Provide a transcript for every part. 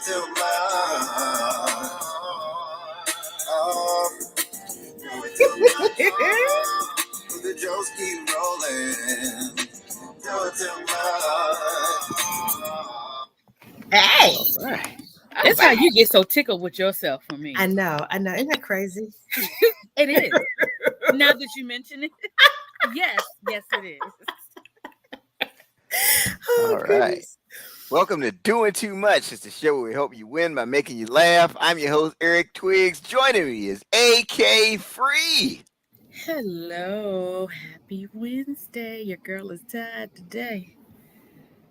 too much. The jokes keep rolling. Do too much. Hey. All right. That's how you get so tickled with yourself for me. I know. Isn't that crazy? It is. Now that you mention it, yes, it is. All right. Welcome to Doing Too Much. It's the show where we help you win by making you laugh. I'm your host, Eric Twiggs. Joining me is AK Free. Hello. Happy Wednesday. Your girl is tired today.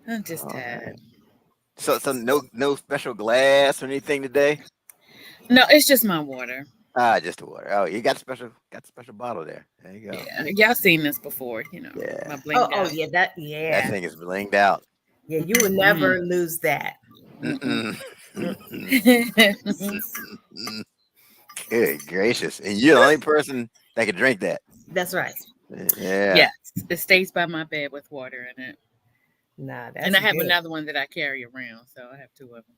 I'm just tired. Right. So no special glass or anything today? No, it's just my water. Just the water. Oh, you got special bottle there. There you go. Yeah, y'all seen this before, Yeah. My blinged out. Yeah, That thing is blinged out. Yeah, you would never lose that. Good gracious. And you're the only person that can drink that. That's right. Yeah. Yes, it stays by my bed with water in it. Nah, that's And I have good. another one that I carry around, so I have two of them.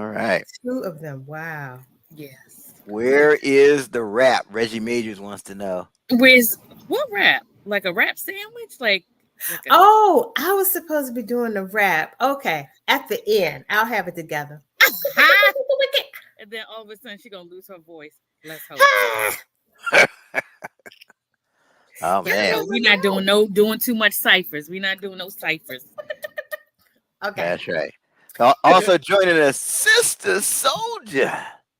All right. Two of them. Wow. Yes. Where is the wrap? Reggie Majors wants to know. Where's what wrap? Like a wrap sandwich? Like a, Oh, I was supposed to be doing the wrap. Okay. At the end. I'll have it together. and then all of a sudden she's gonna lose her voice. Let's hope. Oh man. We're not doing too much ciphers. We're not doing no ciphers. Okay. That's right. Also joining us, Sister Soldier.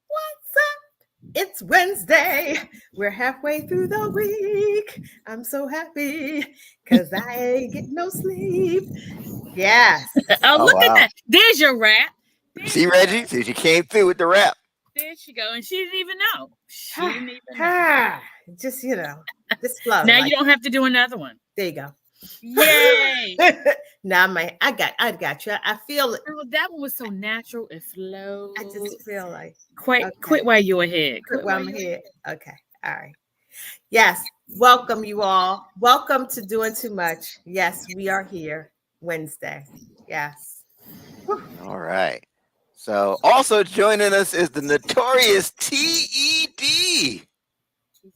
What's up? It's Wednesday. We're halfway through the week. I'm so happy because I ain't getting no sleep. Yes. Look at that. There's your rap. See, Reggie? See, she came through with the rap. There she go. And she didn't even know. She didn't even know. Just, just flow. Now you don't have to do another one. There you go. Yay. Now I got you. I feel it. Oh, that one was so natural and flow. I just feel like quit while you're ahead. Quit while I'm ahead. Okay. All right. Yes. Welcome you all. Welcome to Doing Too Much. Yes, we are here Wednesday. Yes. All right. So also joining us is the notorious TED.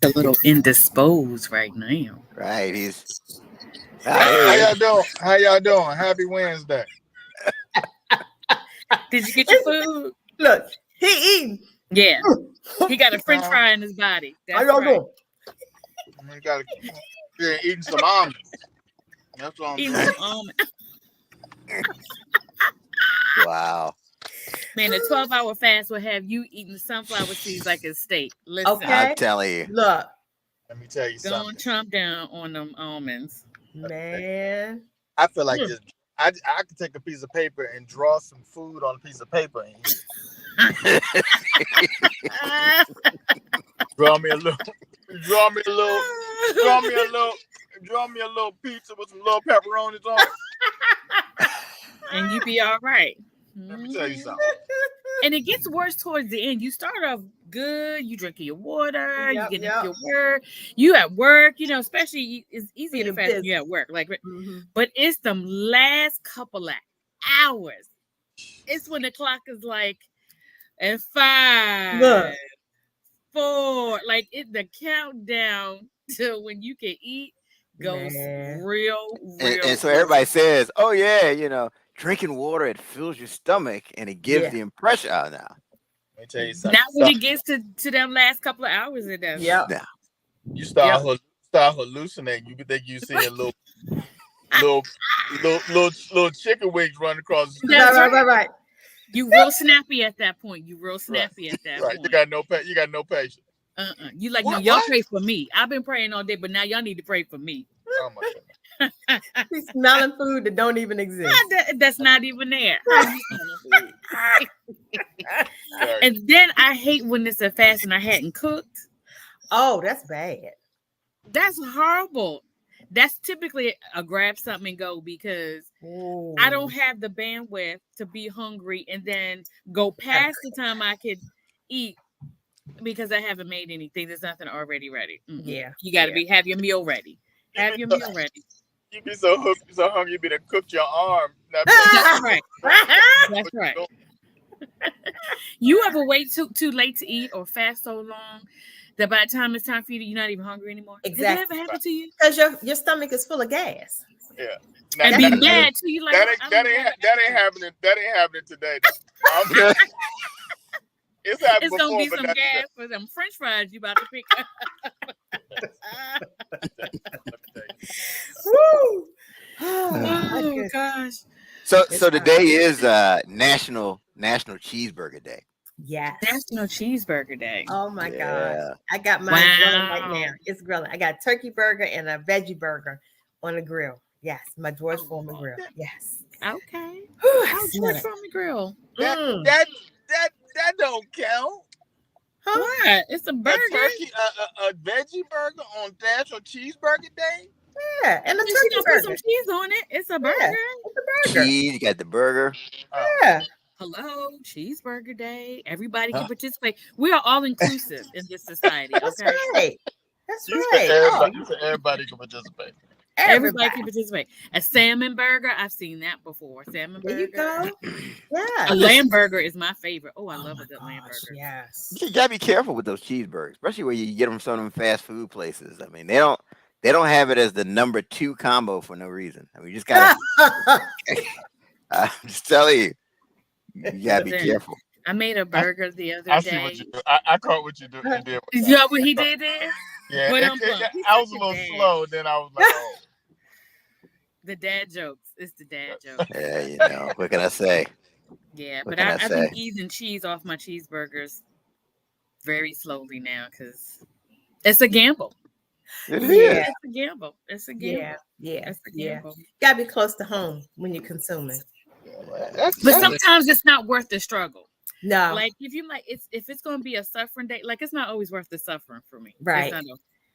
A little indisposed right now. Right. He's How y'all doing? Happy Wednesday. Did you get your food? Look, he eating. Yeah. He got a French fry in his body. That's How y'all right. doing? You gotta eating some almonds. That's what I'm Eating doing. some almonds. wow. Man, a 12-hour fast will have you eating sunflower seeds like a steak. Listen, Okay. I'm telling you. Look, Let me tell you don't something. chomp down on them almonds. man. I feel like this. I could take a piece of paper and draw some food on a piece of paper and eat. Draw me a little pizza with some little pepperonis on it. And you be all right. Let me tell you something. And it gets worse towards the end. You start off good. You drinking your water. Yep, you get yep. your work. You at work. Especially it's easier to Being fast busy. when you're at work. Like, Mhm. but it's them last couple of hours. It's when the clock is like at 5, Look. 4. Like the countdown to when you can eat goes Man. real. And so everybody says, oh yeah, drinking water, it fills your stomach and it gives the impression. Oh, no. Let me tell you something. Not when it gets to them last couple of hours, it does. Yep. No. You start hallucinating. You think you see a little chicken wings running across the street. That's Right. You real snappy at that point. You real snappy at that Right. point. You got no patience. You like, What? no, y'all What? pray for me. I've been praying all day, but now y'all need to pray for me. Oh my goodness. He's smelling food that don't even exist. That's not even there. And then I hate when it's a fast and I hadn't cooked. Oh, that's bad. That's horrible. That's typically a grab something and go because Ooh. I don't have the bandwidth to be hungry and then go past the time I could eat because I haven't made anything. There's nothing already ready. Yeah. You got to have your meal ready. Have your meal ready. You be so hooked, so hungry, you be to cook your arm. Not That's right. That's right. You ever wait too late to eat or fast so long that by the time it's time for you, you're not even hungry anymore? Exactly. Did that ever happen to you? Because your stomach is full of gas. Yeah. And be mad too. You like that ain't happening. That ain't happening today. It's happened it's before, gonna be but some not gas today. for them French fries you about to pick up. Woo! Oh gosh. So today is National Cheeseburger Day. Yes. National Cheeseburger Day. Oh my Yeah. gosh. I got mine grilling right now. It's grilling. I got a turkey burger and a veggie burger on the grill. Yes, my George Foreman grill. Yes. Okay. Whew, How George Foreman grill? That don't count. Huh? What? It's a burger. A veggie burger on National Cheeseburger Day. Yeah, and a You turkey gonna burger. put some cheese on it. It's a burger. Yeah, it's a burger. Cheese, you got the burger. Yeah. Hello, Cheeseburger Day. Everybody can participate. We are all inclusive in this society. Okay. That's right. That's You right. said everybody can participate. Everybody can participate. A salmon burger, I've seen that before. Salmon There burger. you go. Yeah. A lamb burger is my favorite. Oh, I love a good lamb burger. Yes. You gotta be careful with those cheeseburgers, especially when you get them from some of them fast food places. I mean, they don't have it as the number 2 combo for no reason. I mean, you just gotta. I'm just telling you, you gotta be careful. I made a burger the other day. I see what you do. I caught what you did. You know what he did there? Yeah, But I was a little slow. Then I was like, oh. The dad jokes. It's the dad jokes. Yeah, you know, what can I say? Yeah, What but can I I've say? been easing cheese off my cheeseburgers very slowly now because it's a gamble. It Yeah. It's a gamble. It's a gamble. Yeah. It's a gamble. Gotta be close to home when you're consuming. But sometimes it's not worth the struggle. No. Like if it's gonna be a suffering day, like it's not always worth the suffering for me. Right.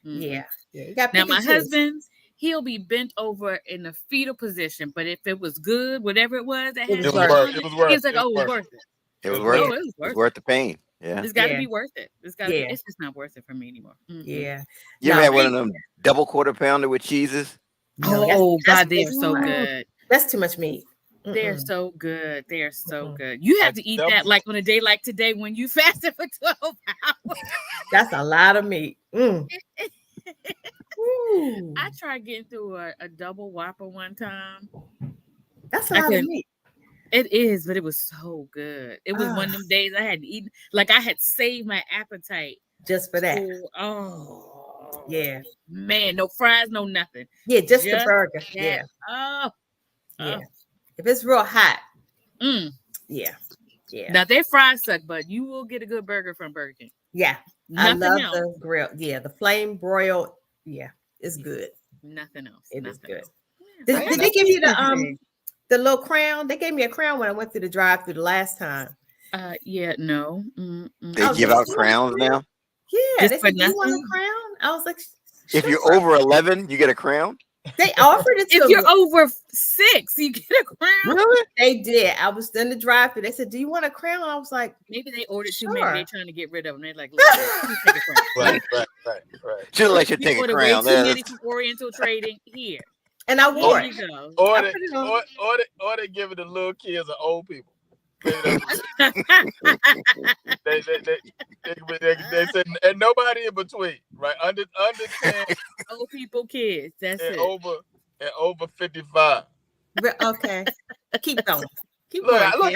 Yeah. You got Now my husband, he'll be bent over in a fetal position, but if it was good, whatever it was, that It had was worth it was worth. He's like, oh, it was worth it. It was Oh, worth it it. was It was worth it. worth the pain. Yeah. It's got to be worth it. It's got to. Yeah. It's just not worth it for me anymore. Yeah. You ever had one of them double quarter pounder with cheeses? No, Oh that's God, they're too so much. good. That's too much meat. They're so good. They're so good. You have to eat that like on a day like today when you fasted for 12 hours. That's a lot of meat. I tried getting through a double Whopper one time. That's a lot of meat. It is, but it was so good. It was one of them days I had to eat. Like I had saved my appetite just for that. Yeah, man, no fries, no nothing. Yeah, just the burger. That. Yeah. Yeah. If it's real hot. Yeah. Now their fries suck, but you will get a good burger from Burger King. Yeah. Nothing I love else. the grill. Yeah, the flame broiled. Yeah, it's good. Nothing else. It is good. Yeah. Did they give you the little crown? They gave me a crown when I went through the drive-through the last time. Yeah, no. They give out crowns now? Yeah, they said, "Do you want a crown?" I was like, "If you're over 11, you get a crown." They offered it to if you're over 6, you get a crown. Really? They did. I was in the drive-thru. They said, "Do you want a crown?" I was like, maybe they ordered too sure. many. They're trying to get rid of them. They're like, "Look, take a crown." Right. Should let you take a crown. Way too many from Oriental Trading here, and I wore it. Or they give it to little kids and old people. They said, and nobody in between, right? Under 10, old people, kids. That's it. Over 55. Okay, keep going. I'm with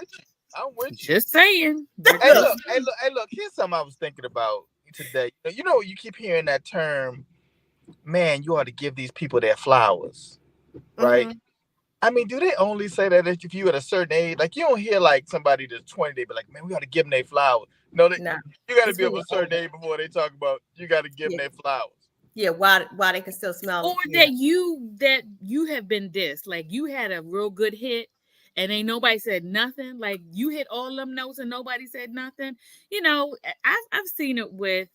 you. I'm with you. Just saying. Hey, look. Here's something I was thinking about today. You know, you keep hearing that term, man, you ought to give these people their flowers, right? Mm-hmm. I mean, do they only say that if you at a certain age? Like, you don't hear like somebody that's 20, they be like, man, we got to give them their flowers. No, you got to be of a certain age before they talk about you got to give them their flowers. Yeah, why they can still smell. Or that you have been dissed. Like you had a real good hit and ain't nobody said nothing. Like you hit all them notes and nobody said nothing. You know, I've seen it with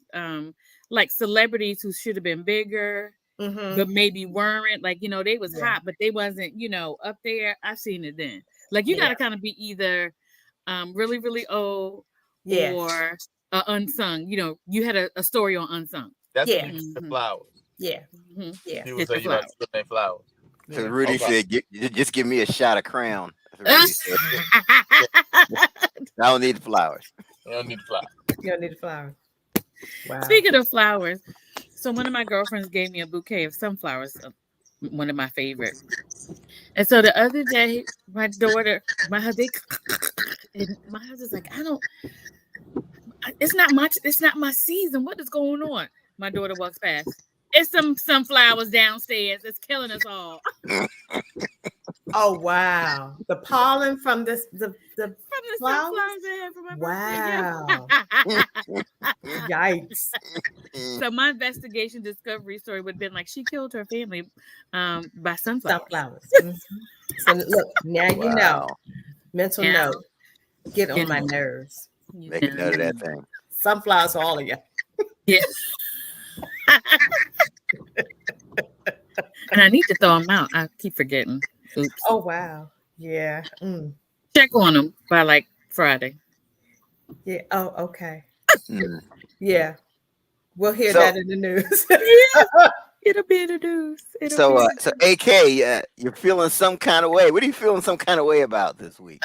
like celebrities who should have been bigger. But maybe weren't, like, you know, they was hot, but they wasn't, you know, up there. I've seen it then. Like you gotta kind of be either really, really old or unsung. You know, you had a story on unsung. That's the flowers. Yeah. Mhm. Yeah. He would Get say the you don't flowers. still ain't flowers. So Yeah. Rudy Okay. said, just give me a shot of Crown. That's what Rudy said. I don't need the flowers. You don't need the flowers. You don't need the flowers. Wow. Speaking of flowers, so one of my girlfriends gave me a bouquet of sunflowers, one of my favorite. And so the other day, my daughter, my husband, and my husband's like, it's not my season. What is going on? My daughter walks past. It's some sunflowers downstairs. It's killing us all. Oh wow. The pollen from the From the flowers? sunflowers I had for my Wow. birthday. Yikes. So my investigation discovery story would have been like she killed her family by sunflowers. Sunflowers. Mhm. So look, now you know. Wow. Mental Now, note. Get on you my know. nerves. Make a note of that thing. Sunflowers for all of you. Yeah. And I need to throw them out. I keep forgetting. Oops. Oh wow. Yeah. Mm. Check on them by like Friday. Yeah. Oh, okay. Mm. Yeah. We'll hear So- that in the news. It'll be in the news. So AK, you're feeling some kind of way. What are you feeling some kind of way about this week?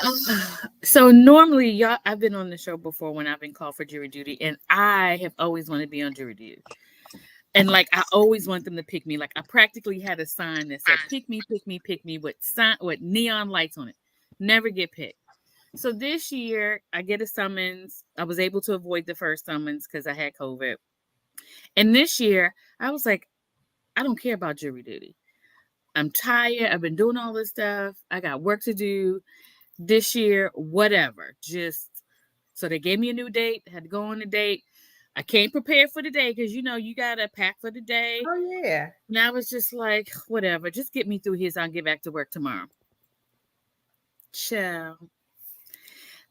So normally, y'all, I've been on the show before when I've been called for jury duty, and I have always wanted to be on jury duty. And like I always want them to pick me. Like I practically had a sign that said "Pick me, pick me, pick me" with neon lights on it. Never get picked. So this year, I get a summons. I was able to avoid the first summons because I had COVID. And this year, I was like, I don't care about jury duty. I'm tired. I've been doing all this stuff. I got work to do this year, whatever. Just so they gave me a new date. Had to go on the date. I came prepared for the day because you got to pack for the day. Oh yeah. And I was just like, whatever. Just get me through here so I can get back to work tomorrow. Ciao.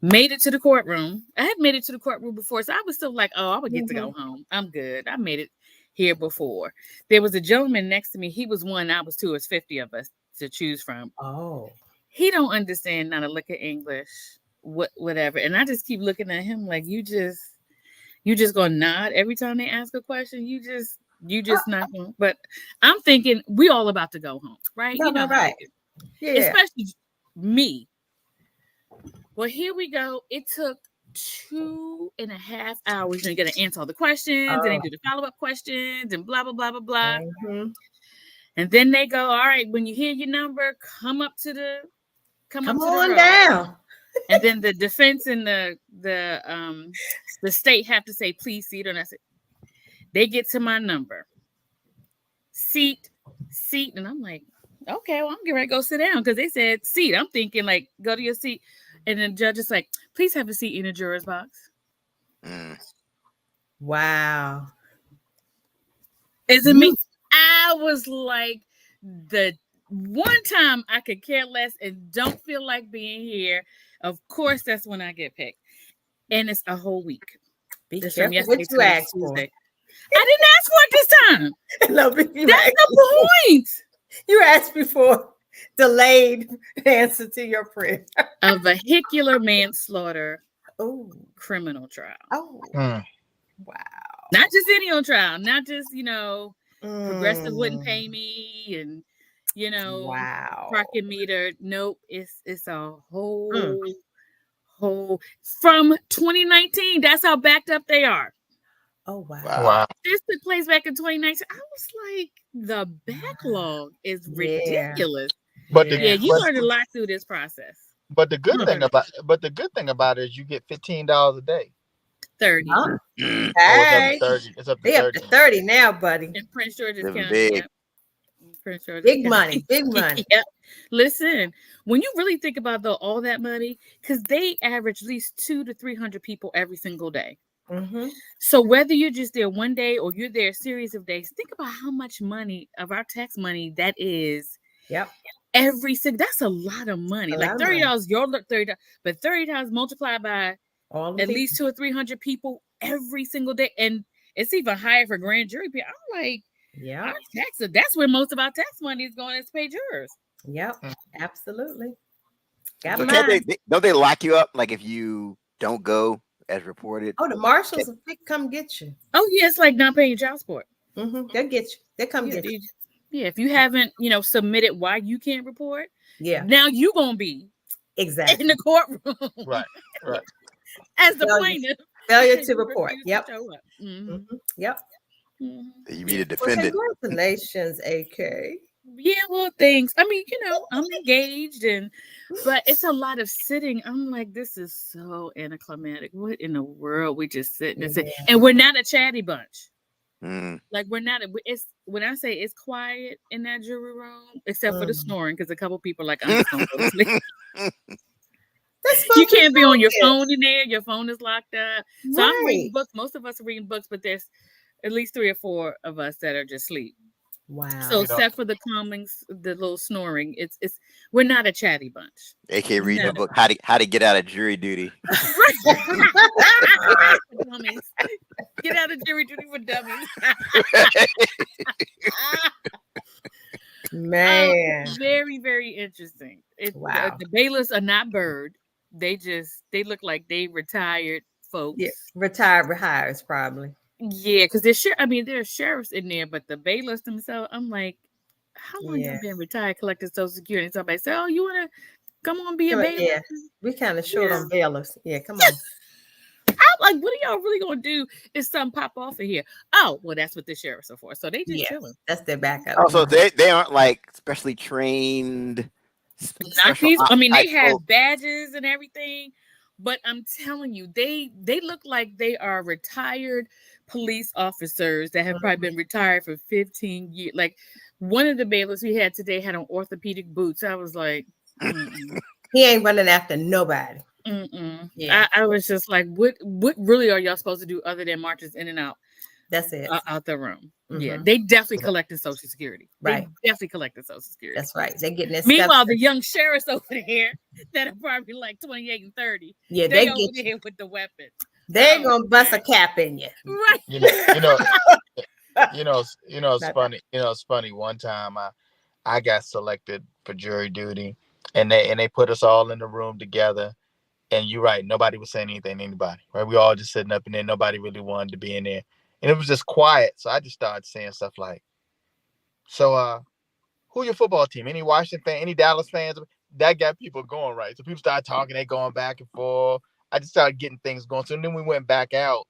Made it to the courtroom. I had made it to the courtroom before, so I was still like, oh, I would get to go home. I'm good. I made it here before. There was a gentleman next to me. He was one, I was two. It's 50 of us to choose from. Oh. He don't understand not a lick of English, whatever. And I just keep looking at him like, you just gonna nod every time they ask a question. You just not going. But I'm thinking we all about to go home, right? No, You know, no, right. Yeah. especially me. Well, here we go. It took 2.5 hours. You got to answer all the questions, and they do the follow-up questions, and blah blah blah blah blah. Mhm. And then they go, all right, when you hear your number, come up to the Come up to on the row. down. And then the defense and the state have to say, please seat. And I said, they get to my number. Seat. And I'm like, okay, well, I'm getting ready to go sit down because they said seat. I'm thinking like, go to your seat. And then the judge is like, please have a seat in the juror's box. Mm. Wow. Is it me? I was like, the one time I could care less and don't feel like being here. Of course, that's when I get picked. And it's a whole week. Be This from careful yesterday what to you ask for. Tuesday. I didn't ask for it this time. No, but you That's asked, the point. you asked before delayed answer to your prayer. A vehicular manslaughter Oh. criminal trial. Oh. Mm. Wow. Not just any old trial. Not just, Progressive wouldn't Mm. pay me and, Wow. parking meter. Nope. It's a whole from 2019. That's how backed up they are. Oh wow. Wow. This took place back in 2019. I was like, the backlog is Yeah. ridiculous. But Yeah. the Yeah, you but, learned a lot through this process. but the good thing about it is you get $15 a day. 30 Huh? Mm. Hey. It's up to They 30. up to 30 now, buddy. in Prince George's Living County. big. Yep. Prince George's Big County. money. Big money. Yep. Listen, when you really think about all that money, because they average at least 200 to 300 people every single day. Mm-hmm. So whether you're just there one day or you're there a series of days, think about how much money of our tax money that is. Yep. Every single, that's a lot of money. A Like lot of money. $30, you'll look $30, but $30 multiplied by All the at people. least 200 or 300 people every single day, and it's even higher for grand jury people. I'm like, Yeah. our taxes. That's where most of our tax money is going to pay jurors. Yep. Absolutely. Got So mine. can't don't they lock you up like if you don't go as reported? Oh, the marshals will come get you. Oh yeah, it's like not paying child support. They'll get you. They come Yeah, get you. yeah. If you haven't, submitted why you can't report, Yeah, now you gonna be in exactly. the courtroom Right. as the Failure, plaintiff failure because to you report. refuse Yep. to show up. Yep. You be Yeah. the Well, defendant. congratulations, AK. Yeah, well, thanks. I mean, I'm engaged but it's a lot of sitting. I'm like, this is so anticlimactic. What in the world? We just sitting and sit, and we're not a chatty bunch. Mm. Like we're not. It's when I say it's quiet in that jury room, except for the snoring, because a couple people are like, I'm just gonna go to sleep. That's supposed You to be can't be on your focused. phone in there. Your phone is locked up. So I'm reading Right. books. Most of us are reading books, but there's at least 3 or 4 of us that are just asleep. Wow. So except for the calmings, the little snoring, it's we're not a chatty bunch. AK reading None a of book, us. how to get out of jury duty. Dummies. Get out of jury duty for dummies. Man. Very, very interesting. Wow. The bailiffs are not bird. They look like they retired folks. Yeah. Retired hires probably. Yeah, because there are sheriffs in there, but the bailiffs themselves, I'm like, how long y'all been retired collecting Social Security? And somebody say, oh, you want to come on be a bailiff? Yeah. We kind of short on bailiffs. Yeah, come on. I'm like, what are y'all really going to do if something pop off in here? Oh, well, that's what the sheriffs are for. So they just chilling. That's their backup. Also, they aren't like specially trained. They have badges and everything, but I'm telling you, they look like they are retired police officers that have probably been retired for 15 years. Like one of the bailiffs we had today had on orthopedic boots. I was like, he ain't running after nobody. Yeah. I was just like, what really are y'all supposed to do other than marches in and out? That's it. Out the room. Yeah, they definitely collected Social Security. Right. They definitely collected Social Security. That's right. They're getting it. Meanwhile, the young sheriffs over there that are probably like 28 and 30. Yeah, they over there with the weapons. They're gonna bust a cap in you. Right. It's funny. It's funny. One time I got selected for jury duty, and they put us all in the room together. And you're right, nobody was saying anything to anybody. Right, we all just sitting up in there. Nobody really wanted to be in there, and it was just quiet. So I just started saying stuff like, "So, who your football team? Any Washington fan? Any Dallas fans?" That got people going, right? So people started talking. They going back and forth. I just started getting things going. So then we went back out,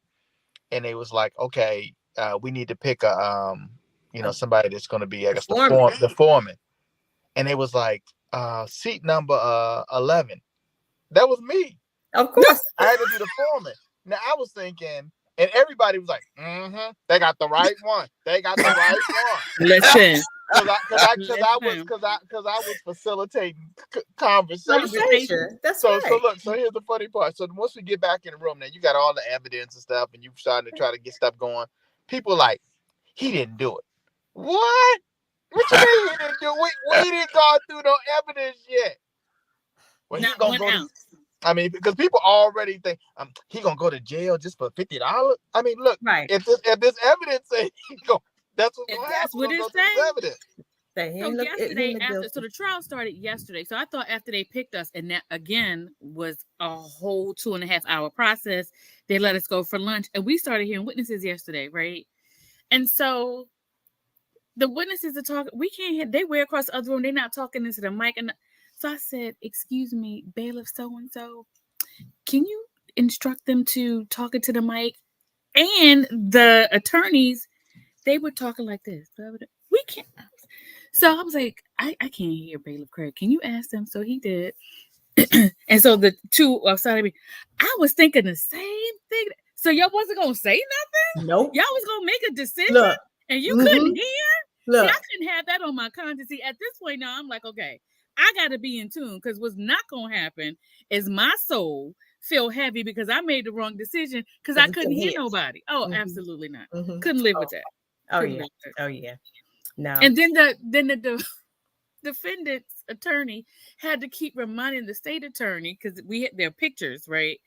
and they was like, "Okay, we need to pick somebody that's going to be, I guess, the foreman." And it was like, seat number 11. That was me. Of course. I had to be the foreman. Now I was thinking, and everybody was like, they got the right one. They got the right one. Listen. Because I was facilitating conversation. That's so right. So look, so here's the funny part. So once we get back in the room, now you got all the evidence and stuff, and you starting to try to get stuff going. People like, he didn't do it. What? What you mean he didn't do it? We didn't go through no evidence yet. Well, he's gonna go because people already think he gonna go to jail just for $50. I mean, look, right. If this evidence says that's what's gonna happen. That's what it says. So the trial started yesterday. So I thought after they picked us, and that again was a whole 2.5 hour process, they let us go for lunch, and we started hearing witnesses yesterday, right? And so the witnesses are talking. We can't hear. They way across the other room. They're not talking into the mic, and so I said, "Excuse me, bailiff so and so, can you instruct them to talk into the mic?" And the attorneys, they were talking like this. We can't. So I was like, I can't hear Bailiff Craig. Can you ask them? So he did. And so the two outside of me, I was thinking the same thing. So y'all wasn't gonna say nothing? Nope. Y'all was gonna make a decision, and you couldn't hear. Look. See, I couldn't have that on my conscience. See, at this point now, I'm like, okay, I got to be in tune, because what's not gonna happen is my soul feel heavy because I made the wrong decision because I couldn't hear nobody. Oh, absolutely not. Couldn't live with that. Oh yeah. No. And then the defendant's attorney had to keep reminding the state attorney, because we had their pictures, right?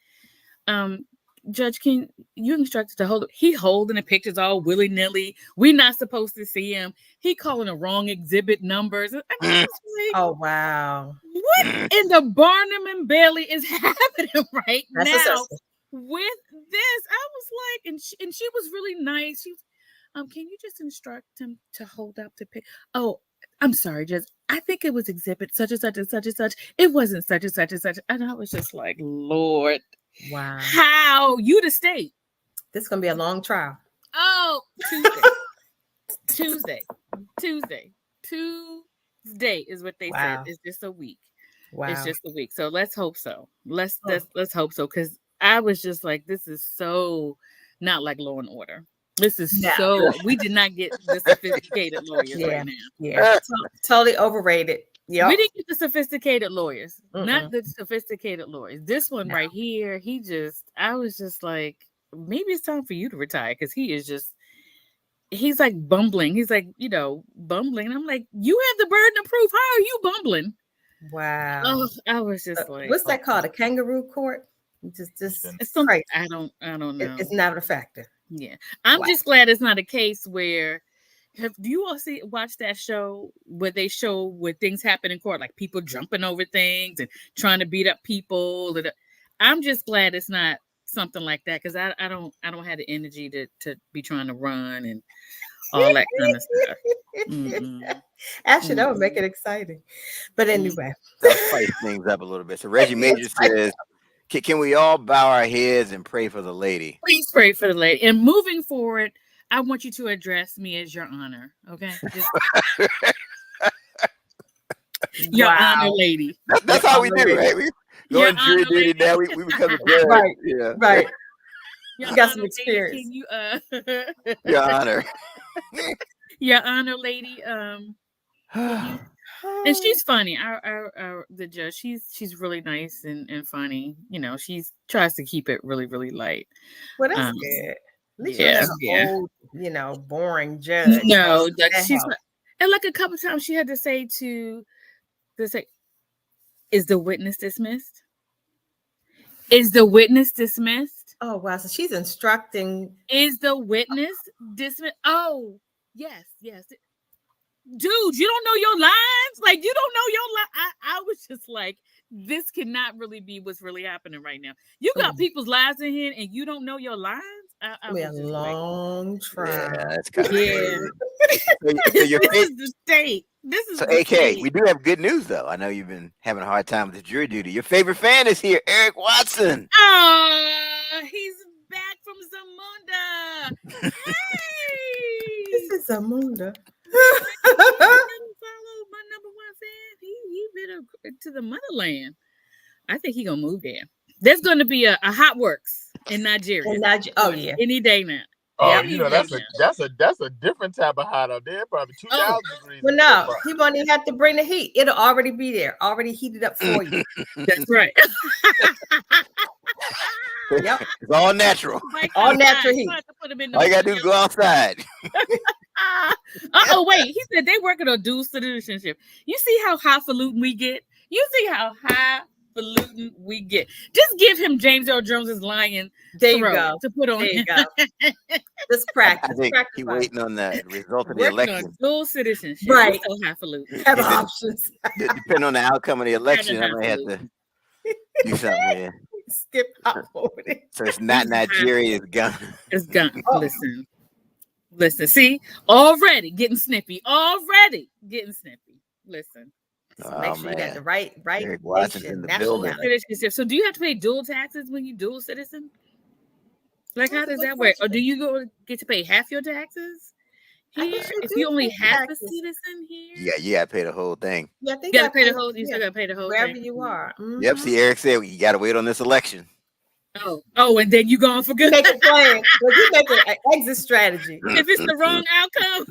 Judge King, you instructed to hold it. He holding the pictures all willy-nilly. We're not supposed to see him. He calling the wrong exhibit numbers. I mean, like, oh wow. What in the Barnum and Bailey is happening right now with this? I was like, and she was really nice. Can you just instruct him to hold up the pic? Oh, I'm sorry, just I think it was exhibit such and such and such and such. It wasn't such and such and such. And I was just like, Lord, Wow. how you the state? This is gonna be a long trial. Oh, Tuesday is what they Wow. said. It's just a week. Wow. It's just a week. So let's hope so. Let's hope so, because I was just like, this is so not like Law and Order. This is so we did not get the sophisticated lawyers right now. Yeah, totally overrated. Yeah, we didn't get the sophisticated lawyers, not the sophisticated lawyers. This one right here, I was just like, maybe it's time for you to retire, because he's like bumbling. He's like, bumbling. I'm like, you have the burden of proof. How are you bumbling? Wow. Oh, I was just like, what's that called? A kangaroo court? Just it's something I don't know. It's not a factor. Yeah, I'm just glad it's not a case where. Do you all watch that show where they show where things happen in court, like people jumping over things and trying to beat up people? I'm just glad it's not something like that, because I don't have the energy to be trying to run and all that kind of stuff. Actually, that would make it exciting. But anyway, I'll spice things up a little bit. So Reggie Major says, can we all bow our heads and pray for the lady? Please pray for the lady. And moving forward, I want you to address me as Your Honor, okay? Your Honor, lady. That's how we do, right? We go in jury duty now. We become a judge. Right. Yeah. Right. You got some experience. Can you, Your Honor. Your Honor, lady. And she's funny. Our the judge. She's really nice and funny. She tries to keep it really, really light. Well, that's good. At least old, boring judge. No, she's not, and like a couple times she had to say is the witness dismissed? Is the witness dismissed? Oh wow! So she's instructing. Is the witness dismissed? Oh yes. Dude, you don't know your lines? Like, you don't know your line. I was just like, this cannot really be what's really happening right now. You got people's lives in here and you don't know your lines? A long trial. Yeah, that's kind of crazy. This is the state. This is AK. State. We do have good news, though. I know you've been having a hard time with the jury duty. Your favorite fan is here, Eric Watson. Oh, he's back from Zamunda. Hey! This is Zamunda. Follow my number one fan. He been to the motherland. I think he gonna move there. There's gonna be a hot works in Nigeria. Oh yeah, any day now. Oh, that's a different type of hot up there. Probably 2,000 degrees. Well, no, he won't even have to bring the heat. It'll already be there, already heated up for you. That's right. Yep, it's all natural. All natural heat. All you gotta do is go outside. Oh wait, he said they working on dual citizenship. You see how highfalutin we get? You see how highfalutin we get? Just give him James Earl Jones's lion to put on. There you go. Just practice. I think he's waiting on the result of the election. Dual citizenship, right? So highfalutin. Have options. Depending on the outcome of the election, I might have to do something here. Skip hop over it. So it's not Nigeria, it's Ghana. It's Ghana. Oh. Listen, see, already getting snippy. Listen. So make sure you got the right Eric Watson's in the building. So do you have to pay dual taxes when you dual citizen? Like, how does that work? Or do you get to pay half your taxes here if you only half a citizen here? Yeah, you gotta pay the whole thing. Yeah, you gotta pay the whole. You still gotta pay the whole wherever thing. you are. Mm-hmm. Yep. See, Eric said you gotta wait on this election. Oh, and then you gone for good. Make a plan. Well, you make an exit strategy. If it's the wrong outcome.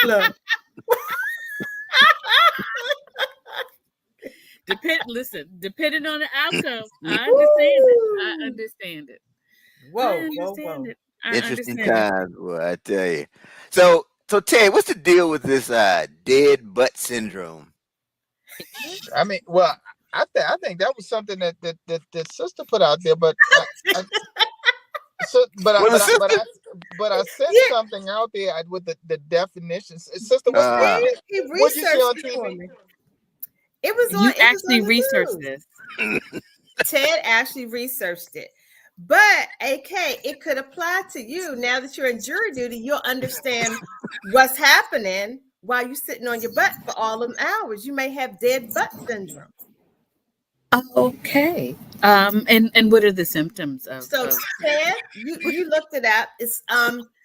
Look. Depending on the outcome, I understand it. Whoa. Interesting times, boy, I tell you. So Ted, what's the deal with this dead butt syndrome? I mean, well, I think that was something that sister put out there, but I sent something out there with the definitions. Sister, he researched it for me. It was on. You actually researched this. Ted actually researched it, But AK, it could apply to you now that you're in jury duty. You'll understand what's happening while you're sitting on your butt for all them hours. You may have dead butt syndrome. Okay. And what are the symptoms of? So Ted, you looked it up. It's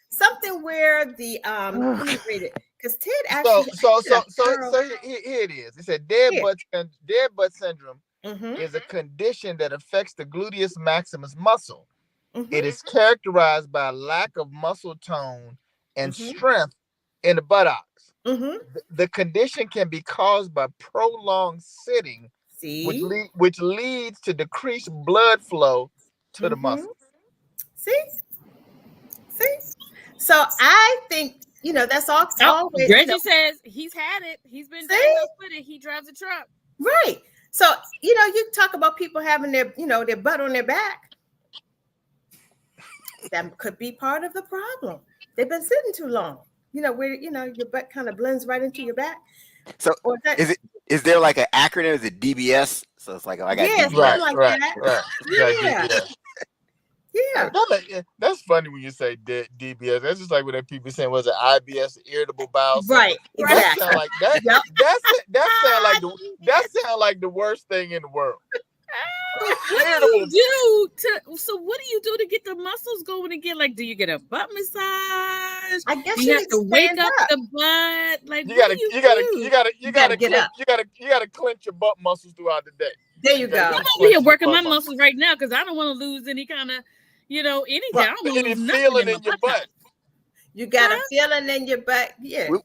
something where the let me read it because Ted actually. So here it is. It said dead butt syndrome is a condition that affects the gluteus maximus muscle. It is characterized by a lack of muscle tone and strength in the buttocks. The condition can be caused by prolonged sitting, which leads to decreased blood flow to the muscle. See. So I think that's all. Always, Reggie says he's had it. He's been diagnosed with it. He drives a truck. Right. So you talk about people having their their butt on their back. That could be part of the problem. They've been sitting too long. Where your butt kind of blends right into your back. So is there like an acronym? Is it DBS? So it's like I got DBS. Right. Yeah. That's funny when you say DBS. That's just like when people saying was it IBS, irritable bowel syndrome. Right. Exactly. That sound like that. That sound like the worst thing in the world. What do you do to get the muscles going again? Like, do you get a butt massage? I guess you have to wake up the butt. Like, you gotta clench your butt muscles throughout the day. There you go. I'm over here working my muscles right now because I don't want to lose any kind of anything. I don't want to lose feeling in your butt. You got a feeling in your butt. Yeah. We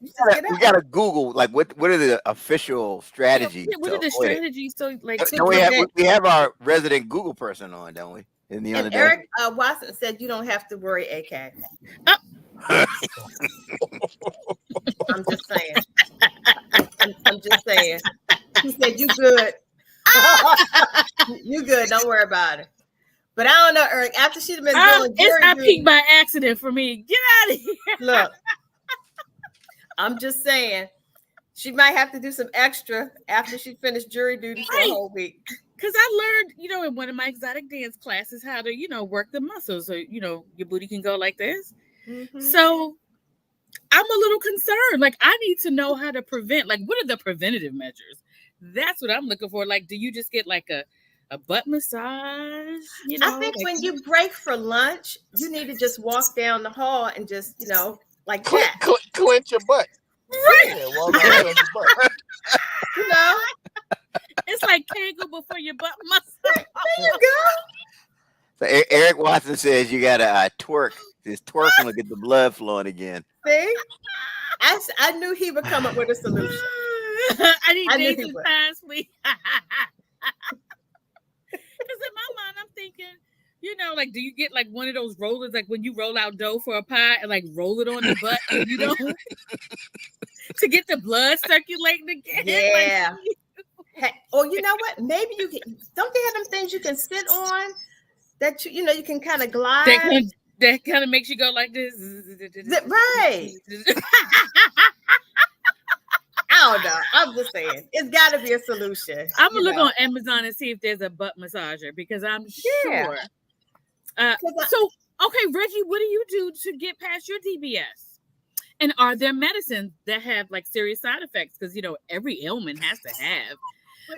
gotta Google like what are the official strategies? What are the strategies? So like we have our resident Google person on, don't we? In the other day. Eric Watson said you don't have to worry, AK. I'm just saying. I'm just saying. He said you good. You good. Don't worry about it. But I don't know, Eric. After she'd have been doing I peaked by accident for me. Get out of here. Look, I'm just saying, she might have to do some extra after she finished jury duty for a whole week. Because I learned, in one of my exotic dance classes, how to, work the muscles. So, your booty can go like this. So I'm a little concerned. Like, I need to know how to prevent. Like, what are the preventative measures? That's what I'm looking for. Like, do you just get like a butt massage? I think when you break for lunch, you need to just walk down the hall and just, like that. Clench your butt. Right. Yeah, walk down your butt. It's like Kegel before your butt massage. There you go. So Eric Watson says you gotta twerk. Just twerk and get the blood flowing again. See? I knew he would come up with a solution. I need days and times, please. Because in my mind, I'm thinking, like, do you get like one of those rollers, like when you roll out dough for a pie and like roll it on the butt, to get the blood circulating again? Yeah. Or you know what? Maybe you can. Don't they have them things you can sit on that you can kind of glide? That kind of makes you go like this. Right. I don't know. I'm just saying. It's got to be a solution. I'm going to look on Amazon and see if there's a butt massager because I'm sure. So, okay, Reggie, what do you do to get past your DBS? And are there medicines that have like serious side effects? Because, every ailment has to have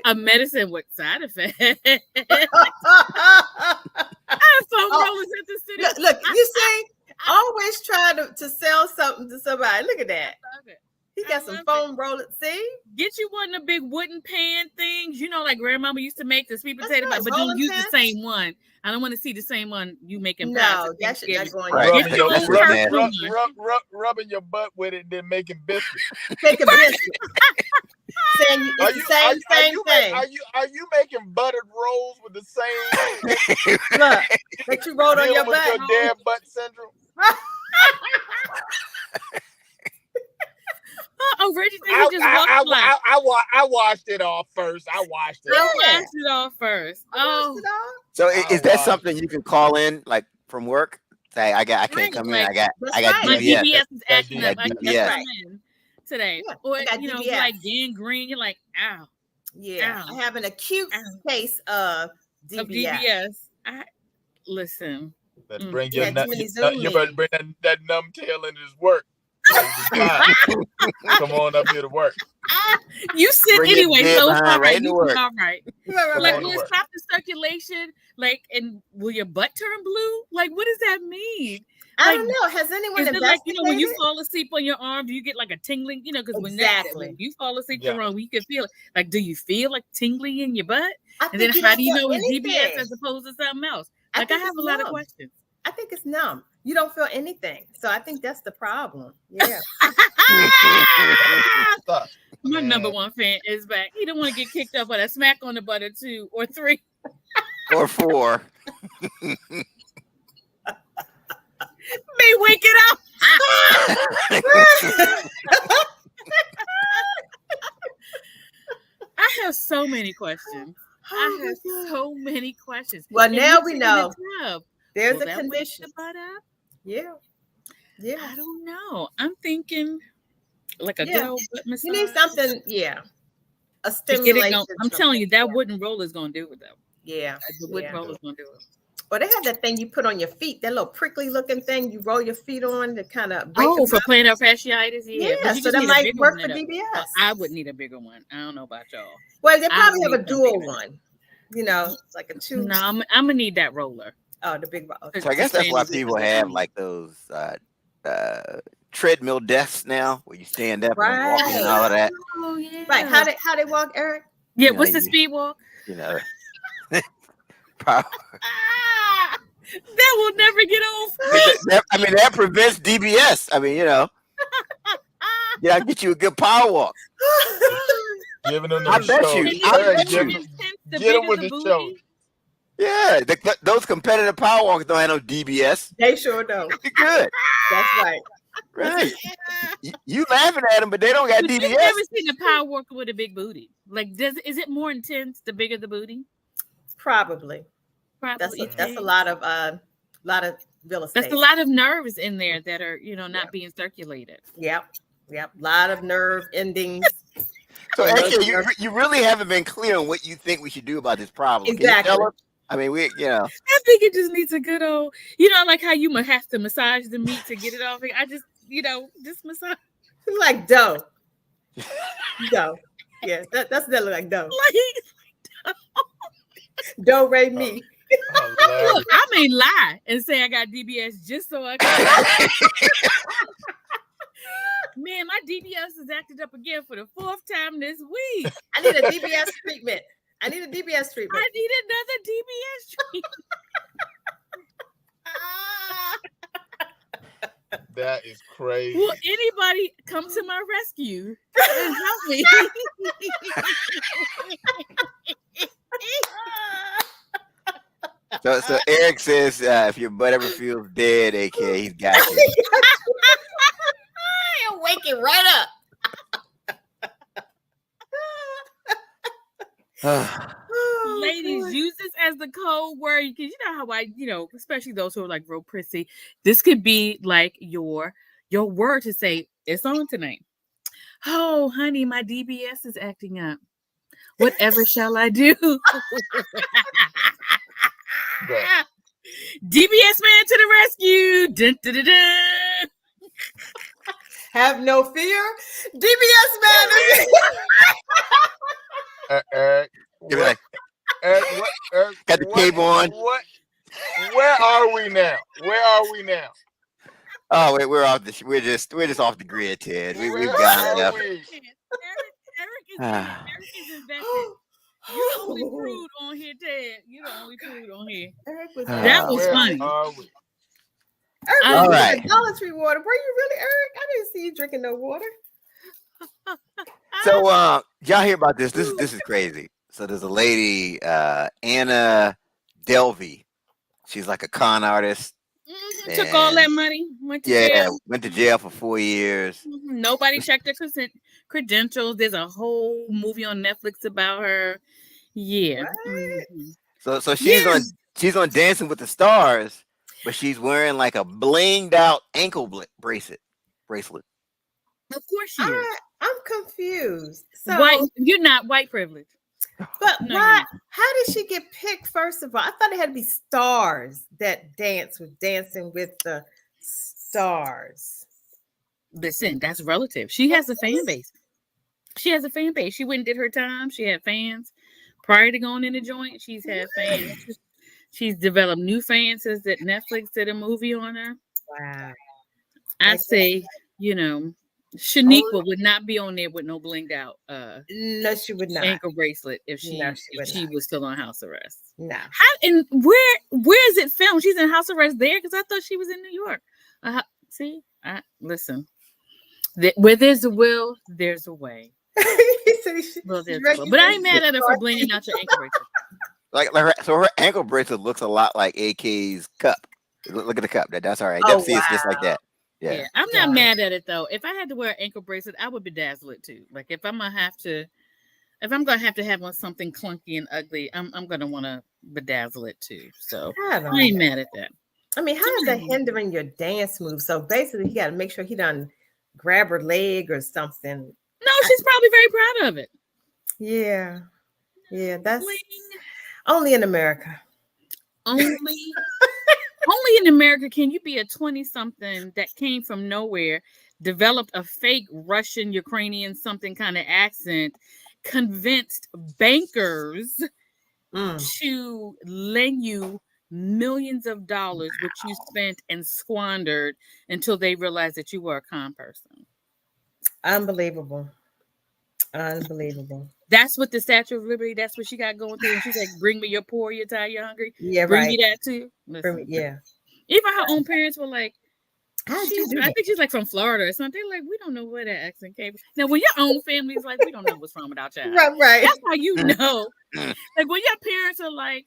a medicine with side effects. I have foam rollers at the city. Look, you see, always try to sell something to somebody. Look at that. He got some foam rollers. See? Get you one of the big wooden pan things, like grandmama used to make the sweet potato pie, but don't use the same one. I don't want to see the same one you making. No, that should not go on. Rubbing your butt with it, then making biscuits. Making biscuits. Saying it's the same thing. Are you making buttered rolls with the same? Look, that you rolled on your butt. Your dead butt syndrome. Oh, Reggie, you just I washed it off first. I washed it off first. So is that something you can call in like from work? Say I can't come in. I got my DBS is acting up. I can't come in today. Yeah, or like gangrene. You're like, ow. Yeah, ow. I have an acute case of DBS. Listen. Better bring You your had nut. too many You Zoom better meetings. bring that numb tail into this work. Come on up here to work. You sit Bring your anyway, dead so it's behind all right right. into You work. be all right. Right. Like, on to will it work. stop the circulation? Like, and will your butt turn blue? Like, what does that mean? I Like, don't know. Has anyone is it investigated? like, you know, when you fall asleep on your arm, do you get like a tingling? You know, because Exactly. when you fall asleep Yeah. the wrong way, you can feel it. Like, do you feel like tingling in your butt? I And then think you how don't do you feel know it's DBS anything. as opposed to something else? I Like, I think have it's a lot of numb. questions. I think it's numb. You don't feel anything. So I think that's the problem. Yeah. Stop. My Man. number one fan is back. He don't want to get kicked up on a smack on the butt or 2 or 3. Or 4. May wake it up. I have so many questions. I have so many questions. Well, And now you we sit in the know. tub. There's Will a that wake condition. the butt up? Yeah. Yeah. I don't know. I'm thinking like a good Yeah. old butt massage. You need something, yeah. A to get it stimulation. going. I'm telling you, that wooden roller is going to do it though. Yeah. The wooden Yeah. roller is going to do it. Or they have that thing you put on your feet, that little prickly looking thing you roll your feet on to kind of break Oh, the for plantar fasciitis? Yeah. But you so just that need a might bigger work one. for though. DBS. Well, I would need a bigger one. I don't know about y'all. Well, they I probably would have a need something dual bigger. one. You know, like a 2. No, I'm gonna need that roller. Oh, the big roller. So I guess that's why people have like those treadmill desks now, where you stand up and walk in and all of that. Oh yeah. Right. How they walk, Eric? Yeah. You know, What's the speed walk? You know, power. That will never get old. I mean, that prevents DBS. I mean, you know, get you a good power walk. Giving them I the bet show. you. And I the bet more you. intense, the Get 'em bigger with the the booty. show. Yeah, those competitive power walkers don't have no DBS. They sure don't. Good. That's right. Right. You laughing at them, but they don't got But DBS. you've never seen a power walker with a big booty. Like, is it more intense the bigger the booty? Probably. Probably. That's a lot of real estate. That's a lot of nerves in there that are, not being circulated. Yep. A lot of nerve endings. So actually, you really haven't been clear on what you think we should do about this problem. Exactly. Can you tell us? I mean, I think it just needs a good old, like how you might have to massage the meat to get it off. I just, just massage. Like dough. Dough. Yeah, that's that look like dough. Dough Ray me. Hilarious. Look, I may lie and say I got DBS just so I can. Man, my DBS is acted up again for the 4th time this week. I need a DBS treatment. I need another DBS treatment. That is crazy. Will anybody come to my rescue and help me? So Eric says if your butt ever feels dead, aka he's got you. I'll wake it right up. Ladies, use this as the code word because you know how especially those who are like real prissy. This could be like your word to say it's on tonight. Oh, honey, my DBS is acting up. Whatever shall I do? DBS man to the rescue! Dun, dun, dun, dun. Have no fear, DBS man. Eric, Like, Eric, got the cable on. Where are we now? Oh wait, we're just off the grid, Ted. We've Where got are enough. we? Eric is invested. You the only prude on here, Ted. You the only prude on here. That was Where funny. are we? Eric, All right. Dollar Tree water. Were you really, Eric? I didn't see you drinking no water. So y'all hear about this? This is crazy. So there's a lady, Anna Delvey. She's like a con artist. Took all that money. Went to jail. Went to jail for 4 years. Nobody checked her credentials. There's a whole movie on Netflix about her. Yeah. So she's on Dancing with the Stars, but she's wearing like a blinged out ankle bracelet. Of course she is. I'm confused. So White, you're not white privilege. But No, why? How did she get picked? First of all, I thought it had to be stars that dance with Dancing with the Stars. listen, that's relative. She has a fan base. She has a fan base. She went and did her time. She had fans prior to going in the joint. She's had fans. She's developed new fans since that Netflix did a movie on her. Wow. I say, you know, Shaniqua would not be on there with no blinged out No, she would not. ankle bracelet if she she was still on house arrest. No. How and where is it filmed? She's in house arrest there because I thought she was in New York. See, listen. Where there's a will, there's a way. Well, there's a will. But I ain't mad at her for blinging out your ankle bracelet. So her ankle bracelet looks a lot like AK's cup. Look at the cup. That's all right. See, it's just like that. Yeah. I'm not mad at it though. If I had to wear an ankle bracelet, I would bedazzle it too. Like if I'm gonna have to have on something clunky and ugly, I'm gonna want to bedazzle it too. So I ain't mad at that. I mean, how is that hindering your dance move? So basically, he got to make sure he done grab her leg or something. No, she's probably very proud of it. Yeah, that's only in America. Only in America can you be a 20-something that came from nowhere, developed a fake Russian, Ukrainian, something kind of accent, convinced bankers to lend you millions of dollars, which you spent and squandered until they realized that you were a con person. Unbelievable. That's what the Statue of Liberty, that's what she got going through. And she's like, bring me your poor, you're tired, you're hungry. Yeah, bring me that too. Listen, yeah. Even her own parents were like, I think she's like from Florida or something. Like, we don't know where that accent came from. Now, when your own family's like, we don't know what's wrong with our child. Right. That's how you know. Like, when your parents are like,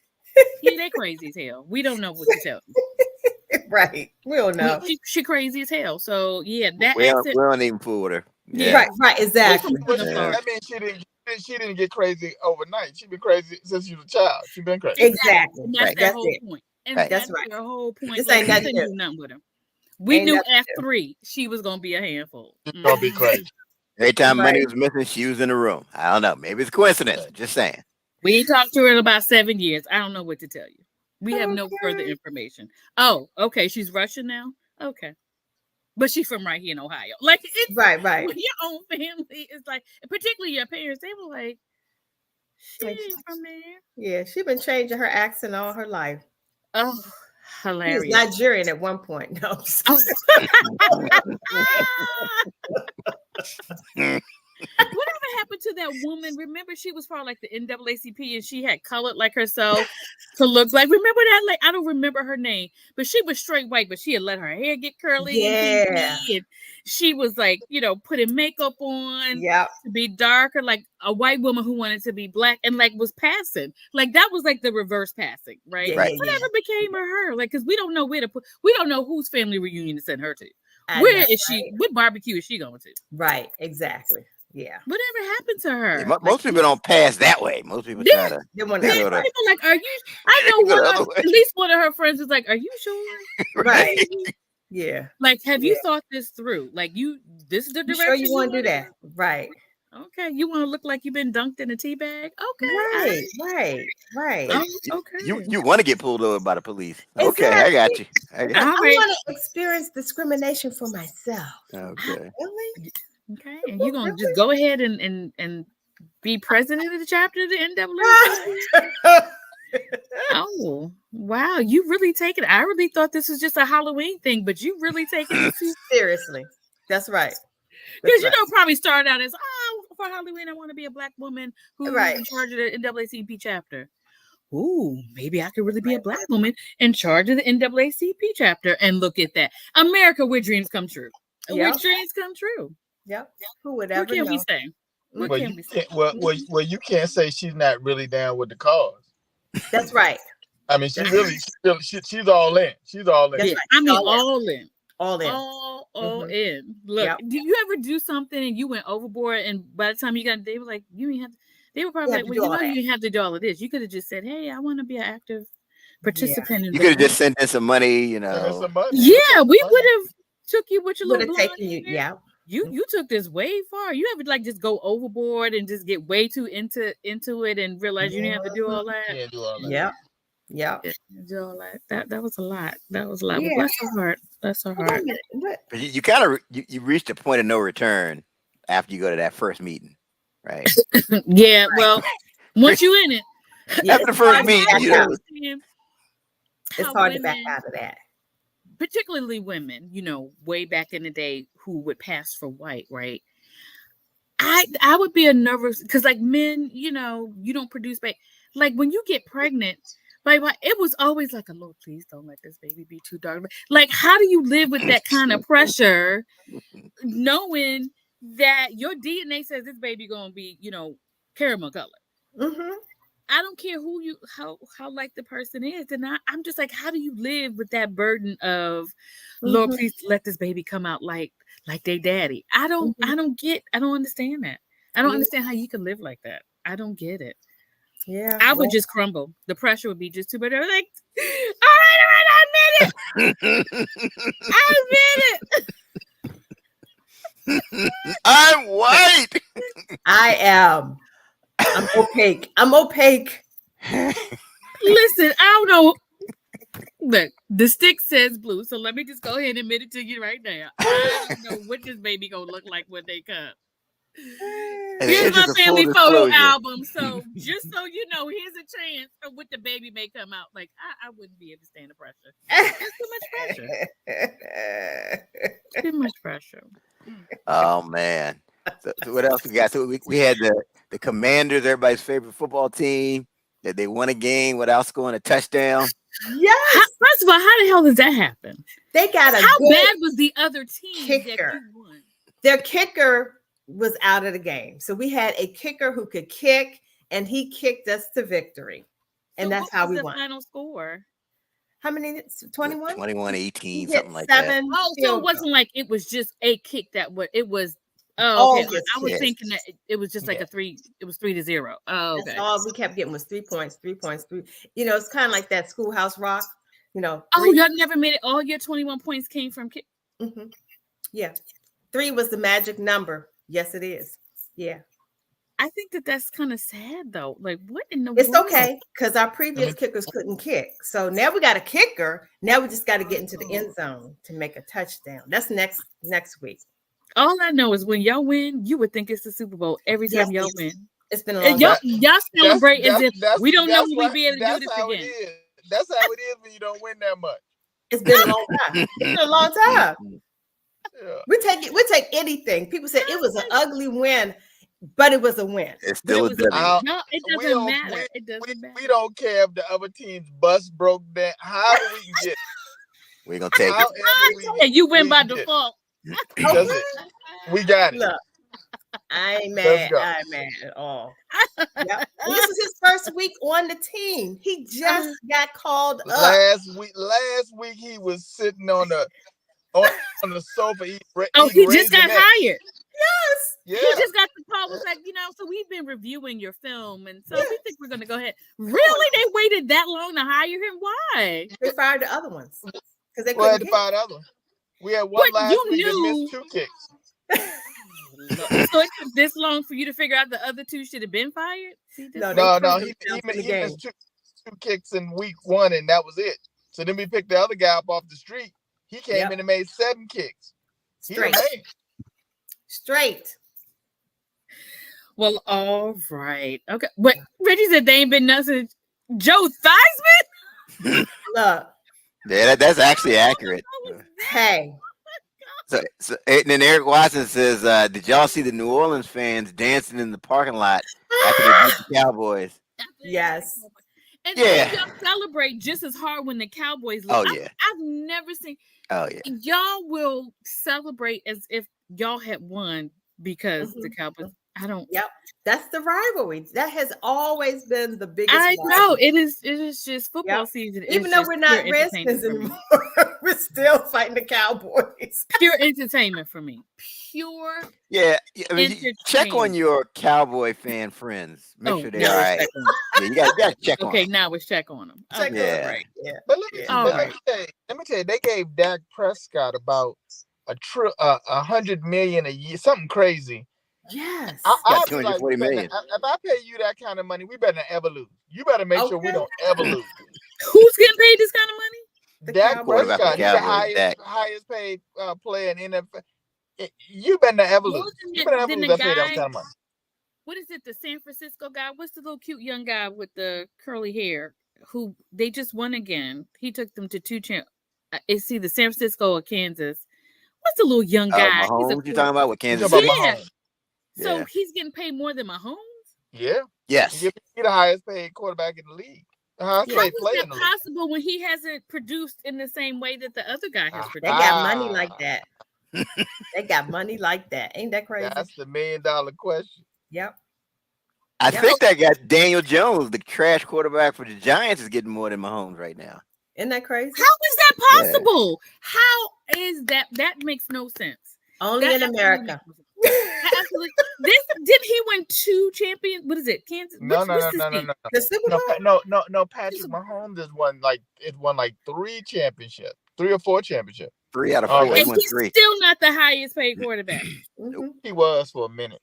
yeah, they crazy as hell. We don't know what to tell them. Right. We don't know. She crazy as hell. So, yeah, that we accent. We don't even fool with her. Yeah. Right, exactly. That means she didn't get crazy overnight. She been crazy since she was a child. She been crazy. Exactly. And that's their whole point. And that's their whole point. This like, ain't nothing do nothing with her. We knew after 3 she was gonna be a handful. She's gonna be crazy. Every time money was missing, she was in the room. I don't know. Maybe it's a coincidence. Just saying. We ain't talked to her in about 7 years. I don't know what to tell you. We have no further information. Oh, okay. She's Russian now. Okay. But she's from right here in Ohio. Like, it's right. With your own family, it's like, particularly your parents, they were like, she ain't from there. Yeah, she's been changing her accent all her life. Oh, hilarious. She was Nigerian at one point. No. Whatever happened to that woman? Remember, she was part of like the NAACP and she had colored like herself to look like. Remember that? Like, I don't remember her name, but she was straight white, but she had let her hair get curly. Yeah. And she was like, putting makeup on to be darker, like a white woman who wanted to be black and like was passing. Like that was like the reverse passing, right? Whatever became of her, like, because we don't know where to put. We don't know whose family reunion to send her to. Where is she? What barbecue is she going to? Right. Exactly. Yeah. Whatever happened to her? Yeah, most people don't pass that way. Most people try to. They want people like, are you? I know at least one of her friends was like, "Are you sure?" Right. Yeah. Like, have you thought this through? Like, this is the direction sure you want to do that? Right. Okay. You want to look like you've been dunked in a tea bag? Okay. Right. Okay. You want to get pulled over by the police? Okay, I got you. I want to experience discrimination for myself. Okay. Really? Okay, and you're gonna just go ahead and be president of the chapter of the NAACP? Oh, wow! You really take it. I really thought this was just a Halloween thing, but you really take it seriously. That's right. Because probably started out as for Halloween I want to be a black woman who's in charge of the NAACP chapter. Ooh, maybe I could really be a black woman in charge of the NAACP chapter. And look at that, America, where dreams come true. Where dreams come true. Yep. Who would ever know? We say? Well, you can't say she's not really down with the cause. That's right. I mean, she's all in. She's all in. Yeah, I mean, all in. All in. All in. Look, do you ever do something and you went overboard, and by the time you got, they were like, you didn't have. They were probably like, well, you didn't have to do all of this. You could have just said, hey, I want to be an active participant. You could have just sent in some money, Yeah, we would have took you with your little blonde hair. You took this way far. You ever like just go overboard and just get way too into it and realize you didn't have to do all that? Yeah, do all that. Yep. Yep. Do all that. That was a lot. That was a lot. Yeah. Well, bless her heart. Bless her Wait a heart. minute. What? But you kind of you reached a point of no return after you go to that first meeting, right? Yeah. Well, once you in it, Yeah, After the first meeting, you know. It's hard to back out of that. Particularly women, way back in the day who would pass for white, right? I would be a nervous because like men, you don't produce baby. Like when you get pregnant, like it was always like Lord, please don't let this baby be too dark. Like, how do you live with that kind of pressure, knowing that your DNA says this baby gonna be, caramel color? Mm-hmm. I don't care how like the person is, and I'm just like, how do you live with that burden of, Lord, please let this baby come out like they daddy? I don't understand that. I don't understand how you can live like that. I don't get it. Yeah, I would just crumble. The pressure would be just too much. I was like, all right, I admit it. I'm white. I am. I'm opaque. Listen, I don't know. Look, the stick says blue, so let me just go ahead and admit it to you right now. I don't know what this baby gonna look like when they come. Here's my family photo album, so just so you know, here's a chance of what the baby may come out like. I wouldn't be able to stand the pressure. That's too much pressure. Oh man. So what else we got? So we had the Commanders, everybody's favorite football team. That they won a game without scoring a touchdown. Yes. First of all, how the hell does that happen? They got a How good bad was the other team kicker. that you won? Their kicker was out of the game. So we had a kicker who could kick, and he kicked us to victory. And So that's what how was we the won. final score? How many? 21? 21-18, something like that. Oh, so it wasn't like it was just a kick that would it was. Oh, okay. yes, I was yes. thinking that it was just like a 3. It was 3-0. Oh, okay. That's all we kept getting was 3 points, 3 points, 3. It's kind of like that Schoolhouse Rock. Oh, three. y'all never made it. All your 21 points came from kick. Mm-hmm. Yeah. 3 was the magic number. Yes, it is. Yeah. I think that's kind of sad though. Like, what in the It's world? okay because our previous kickers couldn't kick. So now we got a kicker. Now we just got to get into the end zone to make a touchdown. That's next week. All I know is when y'all win, you would think it's the Super Bowl every time y'all win. It's been a long Y'all, time. y'all celebrate as if we don't know that's when we'll be able to do that's this how again. it is. That's how it is when you don't win that much. It's been a long time. It's been a long time. Yeah. We take anything. People say it was an ugly win, but it was a win. It's still a W. No, it We doesn't don't- matter. It doesn't matter. We don't care if the other team's bus broke down. However we can get, We're gonna take it. however we And you win we by can get. default. That's it. We got it. Look, I ain't Let's mad. go. I ain't mad at all. Yep. And this is his first week on the team. He just got called up. Last week he was sitting on the sofa. Oh, he just got hired. Yes. Yeah. He just got the call. Was like, so we've been reviewing your film, and so we think we're gonna go ahead. Really? They waited that long to hire him? Why? They fired the other ones because they Well, couldn't the get five other. We had one But last you week that knew- missed 2 kicks. So it took this long for you to figure out the other 2 should have been fired? See, No, No, they he proved themselves in the missed two kicks in week 1, and that was it. So then we picked the other guy up off the street. He came in and made 7 kicks. He the Straight. man. Straight. Well, all right. Okay. But Reggie said they ain't been nothing. Joe Theismann? Look, Yeah, that's actually accurate. hey, So and then Eric Watson says, "Did y'all see the New Orleans fans dancing in the parking lot after they beat the Cowboys?" yes. And Yeah. y'all celebrate just as hard when the Cowboys lose. Oh, yeah. I've never seen. Oh yeah. Y'all will celebrate as if y'all had won because the Cowboys. I don't. Yep. That's the rivalry. That has always been the biggest. I know rivalry. it is. It is just football season. Even is though just we're not pure entertainment Redskins for me. anymore, we're still fighting the Cowboys. Pure entertainment for me. Pure. Yeah, I mean, you check on Entertaining. your Cowboy fan friends. Make sure they're now all it's right. check on them. Yeah, you got to check on Okay, them. now let's check on them. Check Yeah. on it, right? Yeah. But Yeah. let me tell you, they gave Dak Prescott about $100 million a year, something crazy. Yes. I'll Got be like, 240 million. if I pay you that kind of money, we better not ever lose. You better make sure we don't ever lose. Who's getting paid this kind of money? Dak Quarterback for Prescott, he's the Cowboys, Dak. highest paid player in NFL. You better not ever lose. You better never lose that paid that kind of money. What is it? The San Francisco guy? What's the little cute young guy with the curly hair who they just won again? He took them to two champ. It's either San Francisco or Kansas. What's the little young guy? Mahomes, you talking about with Kansas City? City? Mahomes. So he's getting paid more than Mahomes? Yeah. Yes. He's the highest paid quarterback in the league. How is that possible when he hasn't produced in the same way that the other guy has produced? They got money like that. They got money like that. Ain't that crazy? That's the $1 million question. Yep. I think that got Daniel Jones, the trash quarterback for the Giants, is getting more than Mahomes right now. Isn't that crazy? How is that possible? Yeah. How is that? That makes no sense. Only in America. Absolutely. Didn't he win 2 champions? What is it? Kansas? No. The Super Bowl? No. Patrick Mahomes has won like 3 championships, 3 or 4 championships. 3 out of 4. And he's still not the highest paid quarterback. He was for a minute.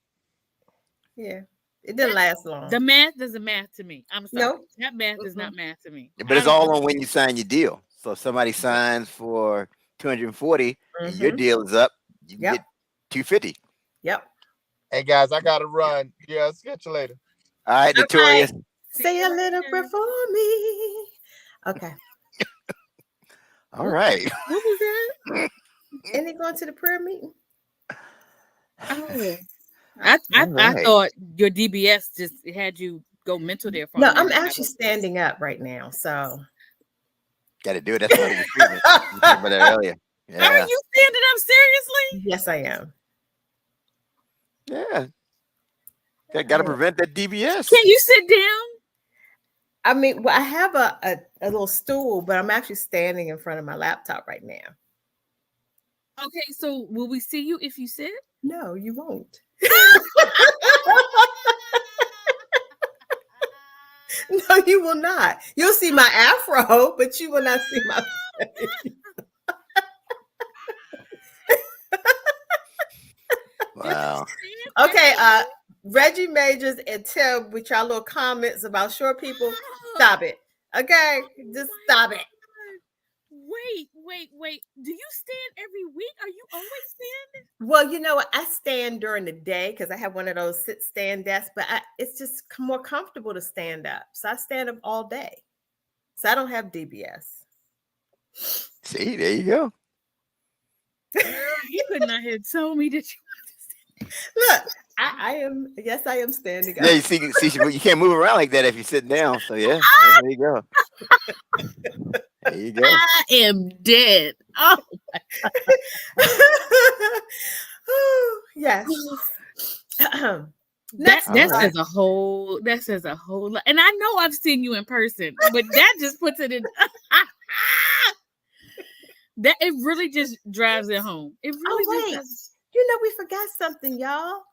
Yeah. It didn't last long. The math doesn't math to me. I'm sorry. Nope. That math does not math to me. But it's all on when you sign your deal. So if somebody signs for 240 and your deal is up, you can get 250. Yep. Hey guys, I gotta run. Yeah, I'll catch you later. All right, Notorious. Say a little prayer for me. Okay. All right. What was that? Ain't they going to the prayer meeting? Oh. I thought your DBS just had you go mental there for No, I'm actually standing up right now, so got to do it. That's part of your treatment. You talked about that earlier. Yeah. Are you standing up seriously? Yes, I am. Yeah. Got to prevent that DBS. Can you sit down? I mean, well, I have a little stool, but I'm actually standing in front of my laptop right now. Okay, so will we see you if you sit? No, you won't. No, you will not. You'll see my afro, but you will not see my face. Wow. Okay, Reggie Majors and Tim, with your little comments about short people, stop it. Okay, just stop it. Wait. Do you stand every week? Are you always standing? Well, you know what? I stand during the day because I have one of those sit-stand desks, but it's just more comfortable to stand up. So I stand up all day. So I don't have DBS. See, there you go. You could not have told me that you want to stand. Look, I am. Yes, I am standing up. Yeah, you see, you can't move around like that if you're sitting down. So yeah, there you go. There you go. I am dead. Oh my God. Yes. That says a whole lot. And I know I've seen you in person, but that just puts it in that it really just drives it home. It really just does. You know, we forgot something, y'all.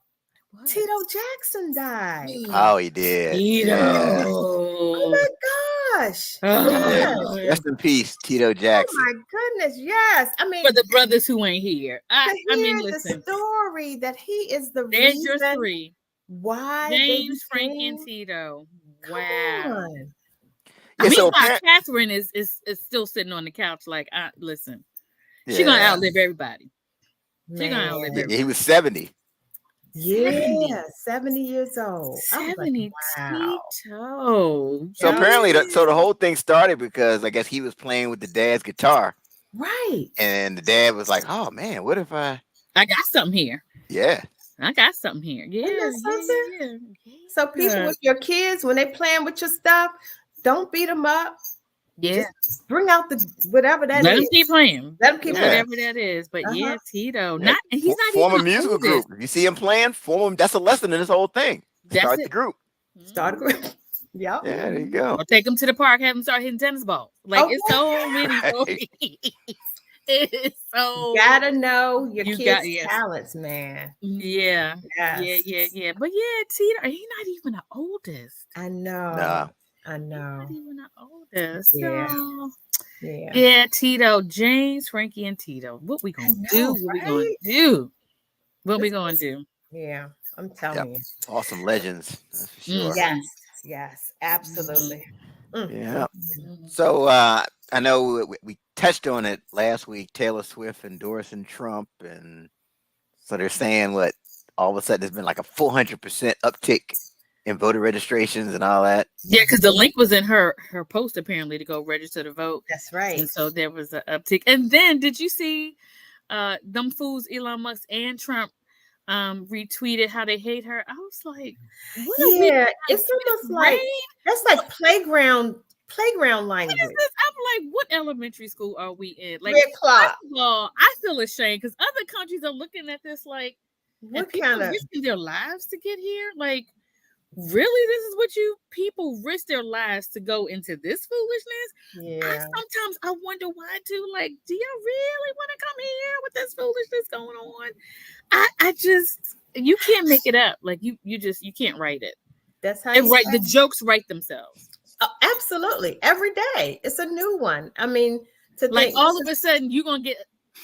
What? Tito Jackson died. Oh, he did. Tito. Yeah. Oh my gosh. Yeah. Rest in peace, Tito Jackson. Oh my goodness, yes. I mean, for the brothers who ain't here. I mean, listen. The story that he is the there's reason your 3. Why James, Frank, and Tito. Wow. Yeah, meanwhile, Catherine is still sitting on the couch like, listen, she's gonna outlive everybody. She's gonna outlive everybody. He was 70. Yeah, 70 years old. 70 wow. Tito. So apparently, so the whole thing started because I guess he was playing with the dad's guitar. Right. And the dad was like, "Oh man, what if I got something here? Yeah. I got something here. Yeah. So people with your kids, when they playing with your stuff, don't beat them up. Yeah. Just bring out the whatever that is. Let them keep playing. Let them keep whatever that is. But yeah, Tito. Yeah. He's not form even a musical group. If you see him playing, form them. That's a lesson in this whole thing. Start the group. Start a group. Yep. Yeah, there you go. Or take them to the park, have them start hitting tennis balls. Like it's so many. It's so you gotta know your kids' talents, man. Yeah. Yes. Yeah. But yeah, Tito, he's not even the oldest. I know. Nah. I know. Not even the oldest. Yeah. So, Yeah. yeah, Tito, James, Frankie, and Tito. What we gonna do? What we gonna do? What we gonna do? Yeah, I'm telling you. Awesome legends, that's for sure. Yes, yes, absolutely. Yeah. Mhm. So I know we touched on it last week. Taylor Swift endorsing Trump, and so they're saying what all of a sudden there's been like a 400% uptick in voter registrations and all that. Yeah, because the link was in her post apparently to go register to vote. That's right. And so there was an uptick. And then did you see them fools, Elon Musk and Trump, retweeted how they hate her? I was like, what are we? Yeah, it's almost like that's like playground language. What is this? I'm like, what elementary school are we in? Like, 3 o'clock. first of all, I feel ashamed because other countries are looking at this like, What people kind of risking their lives to get here? Like, really, this is what you people risk their lives to go into this foolishness? yeah. Sometimes I wonder why too. Like, do y'all really want to come here with this foolishness going on? I just, you can't make it up. Like, you can't write it. That's how And you right, say the it. jokes write themselves. Oh, absolutely. Every day. It's a new one. I mean, to Like, think all of a sudden you're gonna get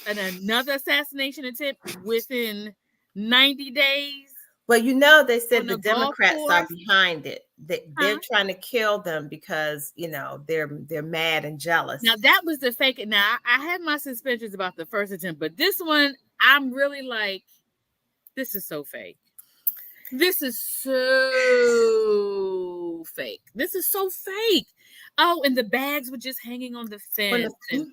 another assassination attempt within 90 days. well, you know, they said on the the golf Democrats are course. behind it. They're Huh? trying to kill them because, you know, they're mad and jealous. Now that was the fake. Now I had my suspicions about the first attempt, but this one I'm really like, this is so fake. This is so fake. This is so fake. Oh, and the bags were just hanging on the fence. And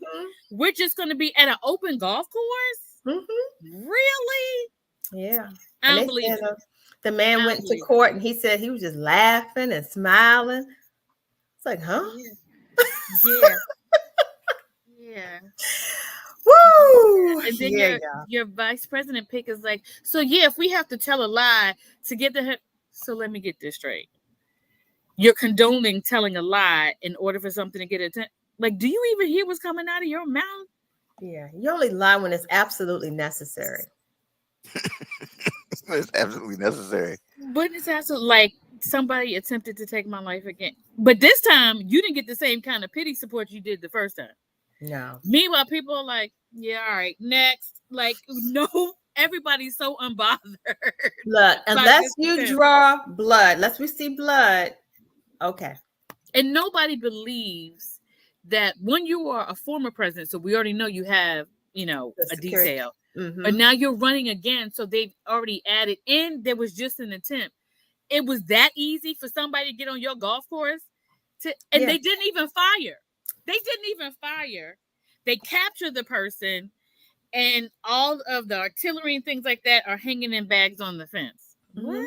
we're just going to be at an open golf course? Really? Yeah. I And don't they believe said, it. the man I went don't to believe court and he said he was just laughing and smiling. It's like, huh? Yeah. Yeah. Woo! And then Yeah, your vice president pick is like, so yeah, if we have to tell a lie to get the so let me get this straight. You're condoning telling a lie in order for something to get attention. Like, do you even hear what's coming out of your mouth? yeah. You only lie when it's absolutely necessary. It's absolutely necessary. But it's also like somebody attempted to take my life again. But this time you didn't get the same kind of pity support you did the first time. No. Meanwhile, people are like, yeah, all right, next. Like, no, everybody's so unbothered. Look, unless you draw blood, unless we see blood, okay. And nobody believes that when you are a former president, so we already know you have, a detail. But now you're running again, so they've already added in. There was just an attempt. It was that easy for somebody to get on your golf course, they didn't even fire. They captured the person, and all of the artillery and things like that are hanging in bags on the fence. What?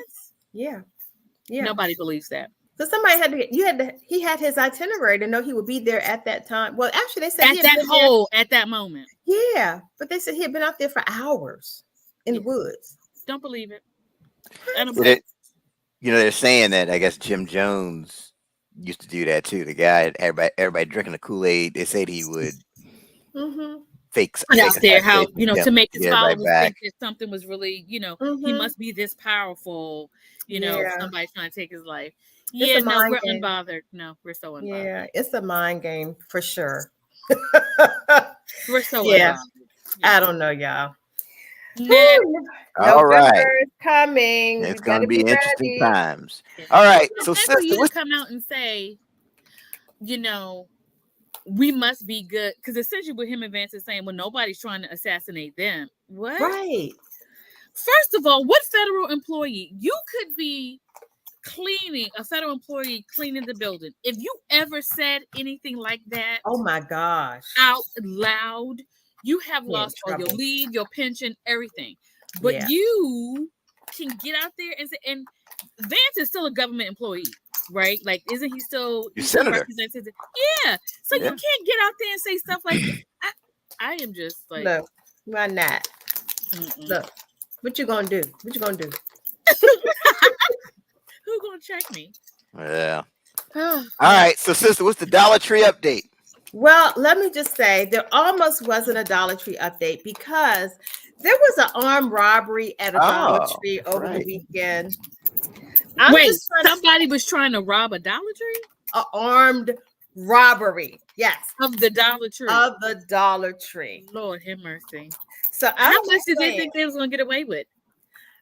Yeah. Nobody believes that. So somebody he had his itinerary to know he would be there at that time. Well, actually, they said at that moment. Yeah, but they said he had been out there for hours in the woods. Don't believe it. They're saying that I guess Jim Jones used to do that too. The guy, everybody drinking the Kool-Aid. They said he would fake out there how to make his followers think that something was really he must be this powerful. Somebody's trying to take his life. Yeah, no, we're unbothered. No, we're so unbothered. Yeah, it's a mind game for sure. We're so unbothered. Yeah. I don't know, y'all. All right, coming. It's going to be interesting times. All right, so for you to come out and say, we must be good, because essentially what him and Vance is saying, well, nobody's trying to assassinate them. What? Right. First of all, what federal employee? You could be a federal employee cleaning the building. If you ever said anything like that, oh my gosh, out loud, you have lost all your leave, your pension, everything. But you can get out there and say, and Vance is still a government employee, right? Like, isn't he still senator? Yeah. So you can't get out there and say stuff like that. I am just like, look, why not? Look, what you gonna do? Who gonna check me? Yeah. All right. So, sister, what's the Dollar Tree update? Well, let me just say there almost wasn't a Dollar Tree update because there was an armed robbery at a Dollar Tree over the weekend. Wait, somebody was trying to rob a Dollar Tree? an armed robbery. Yes. Of the Dollar Tree. Of the Dollar Tree. Lord have mercy. So how much did they think they was going to get away with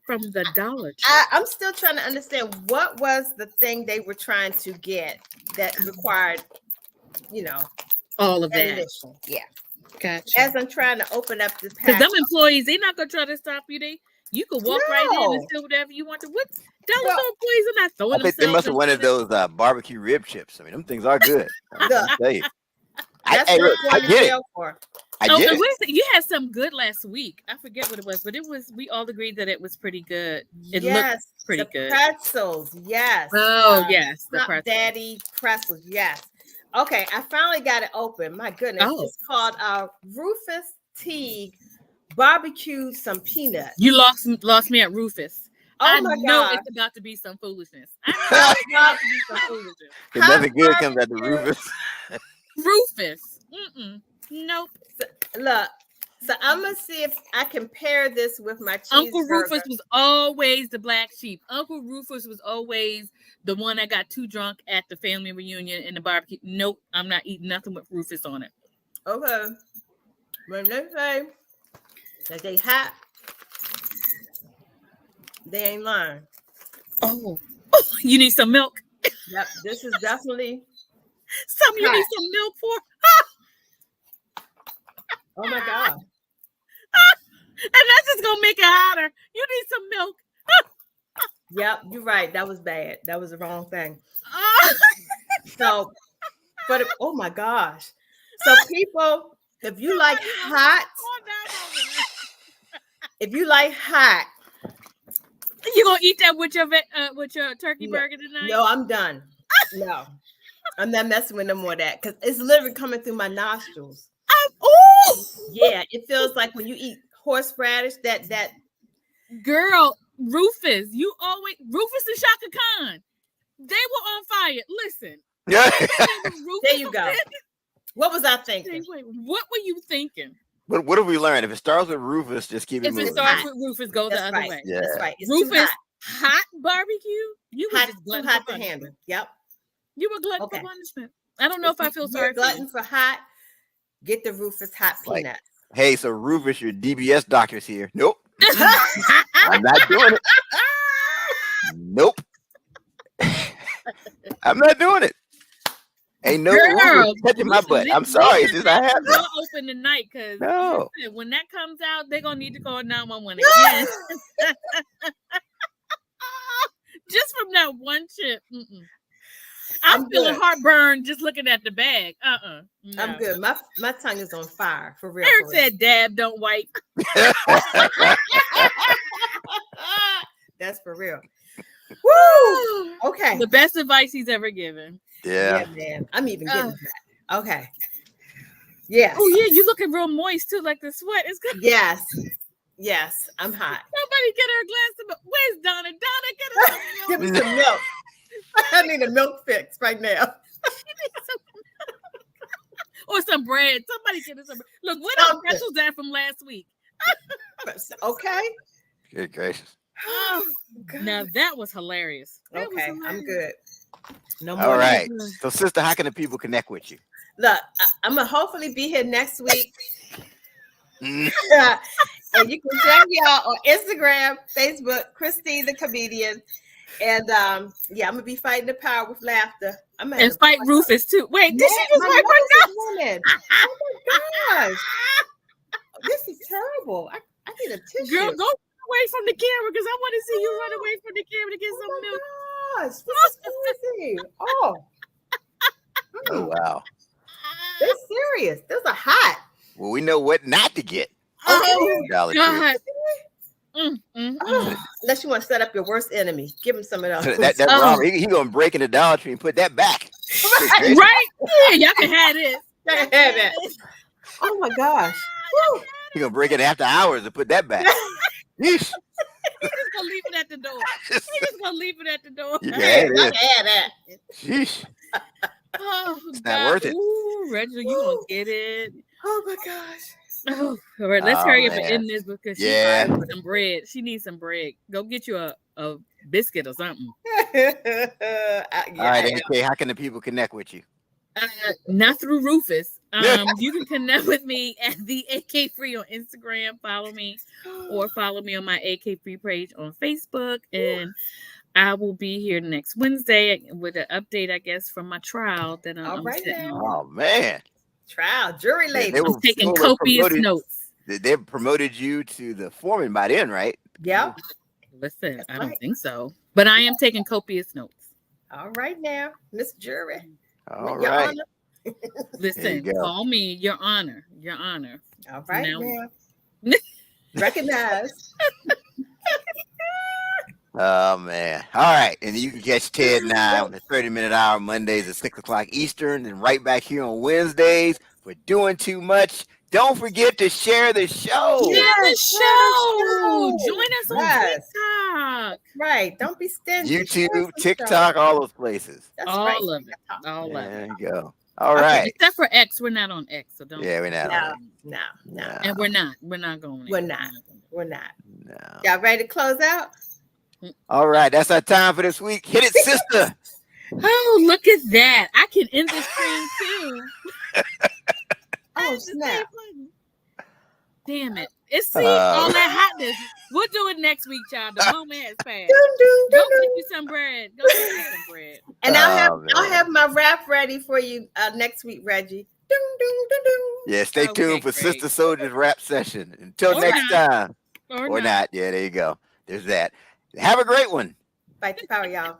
from the Dollar Tree? I'm still trying to understand what was the thing they were trying to get that required, all of that. ammunition. Yeah. Gotcha. As I'm trying to open up this because pack. them employees, they're not going to try to stop you. You could walk right in and steal whatever you want to. What Dollar Store employees are not throwing I think they must have wanted those barbecue rib chips. I mean, them things are good. I tell you. I get it. You had some good last week. I forget what it was, but we all agreed that it was pretty good. It looked pretty good. Pretzels, yes. Oh, yes. The pretzels. Daddy pretzels, yes. Okay, I finally got it open. My goodness. It's called Rufus Teague Barbecue Some Peanuts. You lost me at Rufus. Oh my God. It's about to be some foolishness. I know it's about to be some foolishness. Nothing good comes out of Rufus. Rufus. Nope. Look, so I'm gonna see if I can pair this with my cheeseburger. Uncle Rufus was always the black sheep. Uncle Rufus was always the one that got too drunk at the family reunion and the barbecue. Nope, I'm not eating nothing with Rufus on it. Okay. When they say that they hot, they ain't lying. Oh, you need some milk? Yep, this is definitely something you need some milk for. Oh my God. And that's just gonna make it hotter. You need some milk. Yep, you're right. That was bad. That was the wrong thing. So, but oh my gosh. So people, if you like hot, you gonna eat that with your turkey burger tonight? No, I'm done. No, I'm not messing with no more of that because it's literally coming through my nostrils. Yeah, it feels like when you eat horseradish. That girl, Rufus, Rufus and Shaka Khan, they were on fire. Listen, there you go. What was I thinking? Wait, what were you thinking? What have we learned? If it starts with Rufus, just keep it moving. If it starts with Rufus, go the other way. Yeah. That's right. It's Rufus hot barbecue. You were just too hot to handle. Yep. You were glutton for punishment. I don't know if I feel sorry for glutton for hot. Get the Rufus hot peanuts. Hey, so Rufus, your DBS doctor's here. Nope. I'm not doing it. Nope. I'm not doing it. Ain't no Rufus touching my butt. I'm sorry. It's just I have to. Open tonight because when that comes out, they're gonna need to call 911 again. Just from that one chip. I'm feeling heartburn just looking at the bag. No. I'm good. My tongue is on fire for real. Eric said, "Dab, don't wipe." That's for real. Woo! Okay. The best advice he's ever given. Yeah, man. I'm even getting that. Okay. Yes. Oh yeah, you looking real moist too, like the sweat is good. Yes. Yes, I'm hot. Somebody get her a glass of milk. Where's Donna? Donna, get her some milk. Give me some milk. I need a milk fix right now. Or some bread. Somebody get us some bread. Look, what are pretzels at from last week? Okay. Good gracious. Oh, God. Now that was hilarious. Okay, I'm good. No more. All right. So, sister, how can the people connect with you? Look, I'm gonna hopefully be here next week. And you can check me out on Instagram, Facebook, Christine the Comedian. And I'm gonna be fighting the power with laughter. And fight Rufus too. Wait, did she just wipe her nose? Oh my gosh. This is terrible. I need a tissue. Girl, go away from the camera because I want to see you run away from the camera to get some milk. Gosh, this is crazy. Oh, wow. They're serious. Those are hot. Well, we know what not to get. Oh, God. Unless you want to set up your worst enemy. Give him some of those. That Robert, he gonna break in the Dollar Tree and put that back. Right? Yeah, y'all can have this. Have that. Oh my gosh. Woo. He gonna break it after hours and put that back. He's just gonna leave it at the door. You can have it. Have that. Sheesh. Oh, it's not worth it. Ooh, Reginald, you gonna get it. Oh my gosh. Oh, all right, let's hurry up and end this because Yeah. she's some bread. She needs some bread. Go get you a a biscuit or something. Yeah, All right, I know. AK, how can the people connect with you? Not through Rufus. You can connect with me at the AK Free on Instagram. Follow me, or follow me on my AK Free page on Facebook. And I will be here next Wednesday with an update, I guess, from my trial that All I'm right sitting now. on. Oh man, Trial, jury they lady. were I'm taking they were copious promoted. notes. They promoted you to the foreman by then, right? Yep. Listen, That's I don't right. think so, but I am taking copious notes. All right now, Miss Jury. All Your right. Honor. Listen, go. call me Your Honor. Your Honor. All right Now- now. Recognize. Oh man. All right. And you can catch Ted and I on the 30-minute hour Mondays at 6 o'clock Eastern, and right back here on Wednesdays for Doing Too Much. Don't forget to share the show. Share the Yes, share the show. show. Join us on Yes. TikTok. Right. Don't be stingy. Share YouTube, some TikTok, show. all those places. That's All right. of it. All of There it. you go. All Okay. right. Except for X, we're not on X, so don't. Yeah, we're not. No, on it. no, no. No. And we're not. We're not going. We're there. not. We're not. No. Y'all ready to close out? All right. That's our time for this week. Hit it, sister. Oh, look at that! I can end this stream too. Oh, That's the snap. same button. Damn it! It's all that hotness. We'll do it next week, y'all. The moment has passed. Dun, dun, Go dun, get dun. you some bread. Go get you some bread. And I'll man. have my rap ready for you next week, Reggie. Dun, dun, dun, dun. Yeah, stay Okay, tuned for great. Sister Soldier's rap session. Until Or next not. time. Or Or not. not. Yeah, there you go. There's that. Have a great one. Fight the power, y'all.